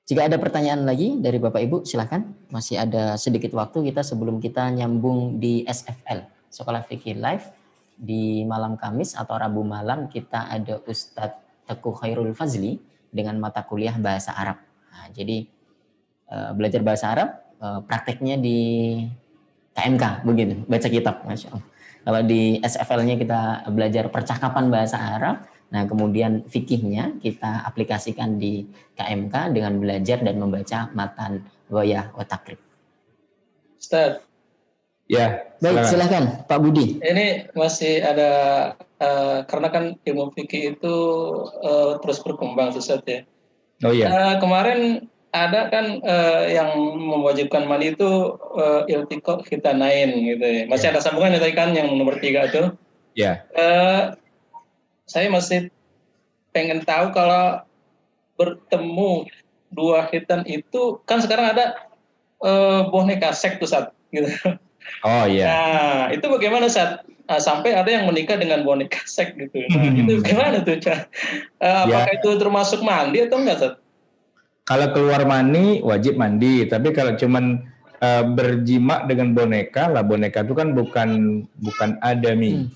Jika ada pertanyaan lagi dari Bapak Ibu, silakan. Masih ada sedikit waktu kita sebelum kita nyambung di SFL, Sekolah Fikih Live. Di malam Kamis atau Rabu malam kita ada Ustadz Teguh Khairul Fazli dengan mata kuliah Bahasa Arab. Nah, jadi belajar Bahasa Arab, prakteknya di KMK, begitu, baca kitab. Masya Allah. Kalau di SFL-nya kita belajar percakapan Bahasa Arab. Nah, kemudian fikihnya kita aplikasikan di KMK dengan belajar dan membaca matan Ghayah wa Taqrib. Ustaz, Ya, Baik, silakan Pak Budi. Ini masih ada karena kan ilmu fikih itu terus berkembang Ustaz ya. Oh iya. Kemarin ada kan yang mewajibkan mandi itu iltiqo khitanain gitu ya. Masih ada sambungan tadi kan yang nomor 3 itu. Ya. Saya masih pengen tahu kalau bertemu dua khitan itu kan sekarang ada boneka seks tuh Ustaz gitu. Oh iya. Nah, itu bagaimana Ustaz? Sampai ada yang menikah dengan boneka seks gitu. Nah, itu gimana tuh, apakah itu termasuk mandi atau enggak, Ustaz? Kalau keluar mani wajib mandi, tapi kalau cuman berjima dengan boneka, lah boneka itu kan bukan adami,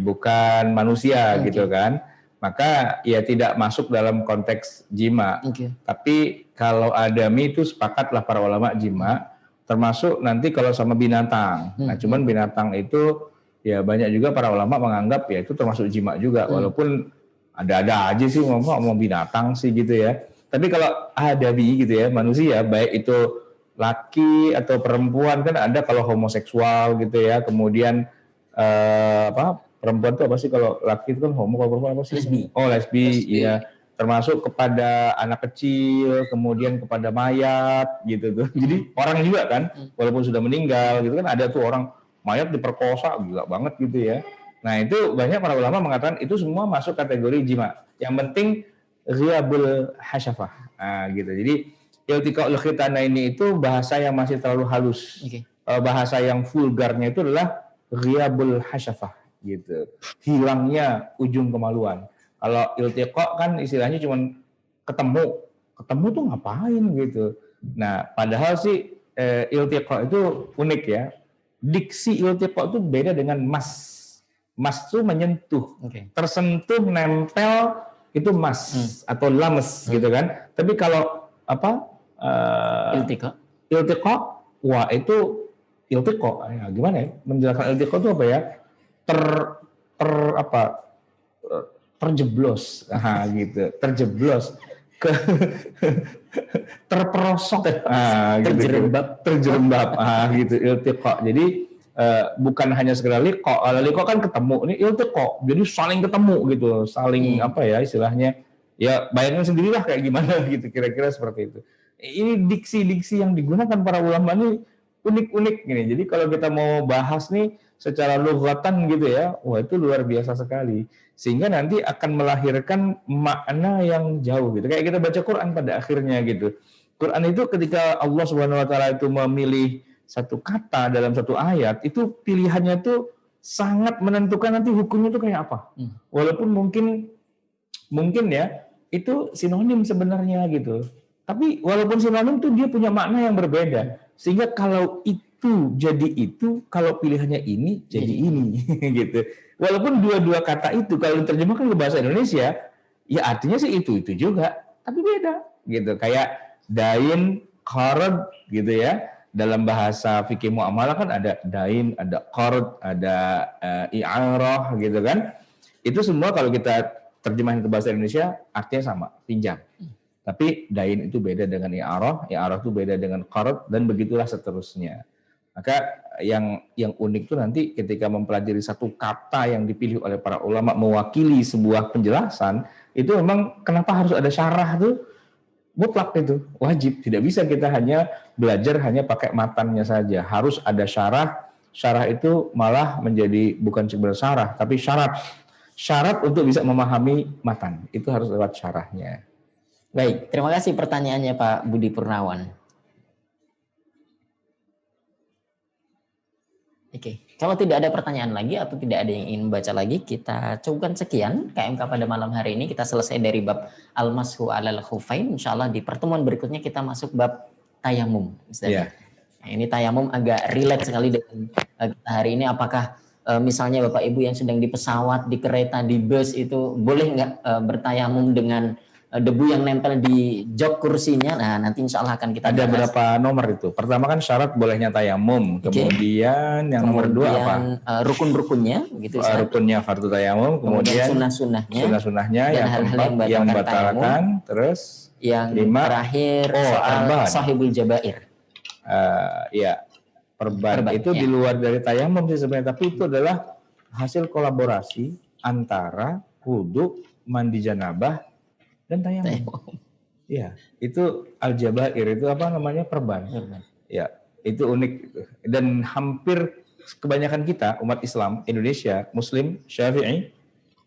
bukan manusia gitu kan. Maka ya tidak masuk dalam konteks jima. Tapi kalau adami itu sepakatlah para ulama jima. Termasuk nanti kalau sama binatang. Nah, cuman binatang itu ya banyak juga para ulama menganggap ya itu termasuk jima juga. Walaupun ada-ada aja sih ngomong binatang sih gitu ya. Tapi kalau adabi gitu ya, manusia baik itu laki atau perempuan kan ada kalau homoseksual gitu ya. Kemudian perempuan itu apa sih kalau laki itu kan homo, kalau perempuan apa sih? Lesbi. Oh, lesbi. Iya. Termasuk kepada anak kecil, kemudian kepada mayat gitu tuh. Jadi orang juga kan, walaupun sudah meninggal gitu kan ada tuh orang mayat diperkosa, gila banget gitu ya. Nah itu banyak para ulama mengatakan itu semua masuk kategori jima. Yang penting ghiyabul hasyafah. Nah gitu. Jadi iltiqaul khitana ini itu bahasa yang masih terlalu halus. Bahasa yang vulgarnya itu adalah ghiyabul hasyafah gitu. Hilangnya ujung kemaluan. Kalau iltiqa kan istilahnya cuma ketemu tuh ngapain gitu. Nah, padahal sih iltiqa itu unik ya. Diksi iltiqa itu beda dengan mas. Mas itu menyentuh, tersentuh, nempel itu mas atau lames gitu kan. Tapi kalau iltiqa, wah itu iltiqa. Ya, gimana ya? Menjelaskan iltiqa itu apa ya? Terjeblos, gitu, terjeblos ke terperosok, terjerembab, gitu, iltiqa. Jadi bukan hanya sekedar liqa, liqa kan ketemu, ini iltiqa, jadi saling ketemu gitu, saling istilahnya, ya bayangin sendirilah kayak gimana gitu, kira-kira seperti itu. Ini diksi-diksi yang digunakan para ulama ini unik-unik gini. Jadi kalau kita mau bahas nih secara lughatan gitu ya, wah itu luar biasa sekali. Sehingga nanti akan melahirkan makna yang jauh gitu. Kayak kita baca Quran pada akhirnya gitu. Quran itu ketika Allah Subhanahu wa taala itu memilih satu kata dalam satu ayat, itu pilihannya itu sangat menentukan nanti hukumnya itu kayak apa. Walaupun mungkin ya itu sinonim sebenarnya gitu. Tapi walaupun sinonim itu dia punya makna yang berbeda. Sehingga kalau itu jadi itu, kalau pilihannya ini jadi ini gitu. Walaupun dua-dua kata itu kalau diterjemahkan ke bahasa Indonesia, ya artinya sih itu juga, tapi beda gitu. Kayak dain, qard gitu ya. Dalam bahasa fikih muamalah kan ada dain, ada qard, ada i'arah gitu kan. Itu semua kalau kita terjemahin ke bahasa Indonesia artinya sama, pinjam. Tapi dain itu beda dengan i'arah itu beda dengan qard, dan begitulah seterusnya. Maka yang unik itu nanti ketika mempelajari satu kata yang dipilih oleh para ulama mewakili sebuah penjelasan, itu memang kenapa harus ada syarah tuh mutlak, itu wajib. Tidak bisa kita hanya belajar hanya pakai matannya saja, harus ada syarah. Syarah itu malah menjadi bukan sekedar syarah, tapi syarat untuk bisa memahami matan, itu harus lewat syarahnya. Baik, terima kasih pertanyaannya Pak Budi Purnawan. Oke, kalau tidak ada pertanyaan lagi atau tidak ada yang ingin membaca lagi, kita cukupkan sekian KMK pada malam hari ini. Kita selesai dari bab al-mashu alal khufain. Insyaallah di pertemuan berikutnya kita masuk bab tayamum. Yeah. Nah, ini tayamum agak relate sekali dengan kita hari ini. Apakah misalnya Bapak Ibu yang sedang di pesawat, di kereta, di bus itu boleh nggak bertayamum dengan debu yang nempel di jok kursinya? Nah, nanti insya Allah akan kita ada bahas. Berapa nomor itu? Pertama kan syarat bolehnya tayamum, kemudian yang nomor 2 apa? Rukun-rukunnya, gitu. Rukunnya fardu tayamum, kemudian sunnah-sunnahnya, yang keempat yang membatalkan, terus yang 5 terakhir soal sahibul jabair. Ya, Perban Perban, itu ya. di luar dari tayamum sih sebenarnya, tapi itu adalah hasil kolaborasi antara wudhu, mandi janabah, dan tayamum. Iya, itu al-jabair, itu apa namanya, perban. Ya, itu unik gitu. Dan hampir kebanyakan kita umat Islam Indonesia, Muslim, Syafi'i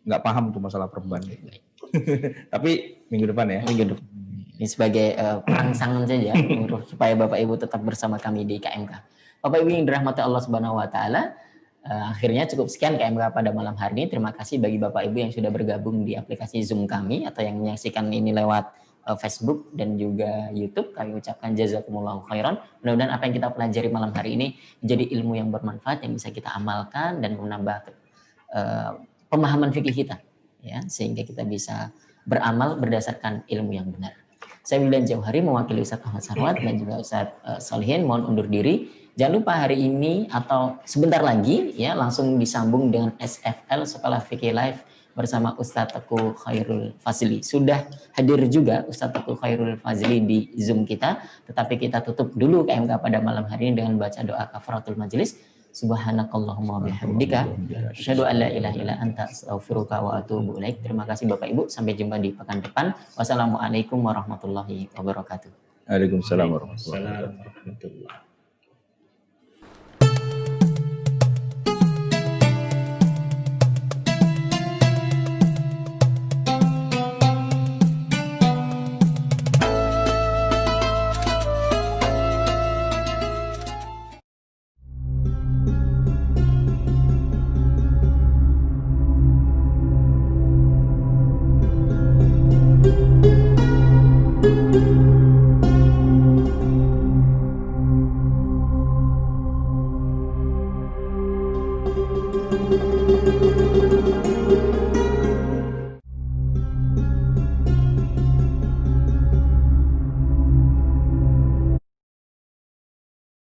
nggak paham tuh masalah perban. Tapi minggu depan ya. Minggu depan. Ini sebagai perangsangan saja supaya Bapak Ibu tetap bersama kami di KMK. Bapak Ibu yang dirahmati Allah Subhanahu wa taala, akhirnya cukup sekian KMK pada malam hari ini. Terima kasih bagi Bapak Ibu yang sudah bergabung di aplikasi Zoom kami atau yang menyaksikan ini lewat Facebook dan juga YouTube. Kami ucapkan jazakumullahu khairan. Mudah-mudahan apa yang kita pelajari malam hari ini menjadi ilmu yang bermanfaat yang bisa kita amalkan dan menambah pemahaman fikih kita, ya, sehingga kita bisa beramal berdasarkan ilmu yang benar. Saya Wildan Jauhari mewakili Ustadz Ahmad Sarwat dan juga Ustadz Solihin mohon undur diri. Jangan lupa hari ini atau sebentar lagi ya langsung disambung dengan SFL Sekolah Fikih Live bersama Ustadz Teguh Khairul Fazli. Sudah hadir juga Ustadz Teguh Khairul Fazli di Zoom kita, tetapi kita tutup dulu KMK pada malam hari ini dengan baca doa kafaratul majelis. Subhanakallahumma bihamdika asyhadu an la ilaha illa anta astaghfiruka wa atubu ilaik. Terima kasih Bapak Ibu, sampai jumpa di pekan depan. Wassalamualaikum warahmatullahi wabarakatuh. Waalaikumsalam warahmatullahi wabarakatuh.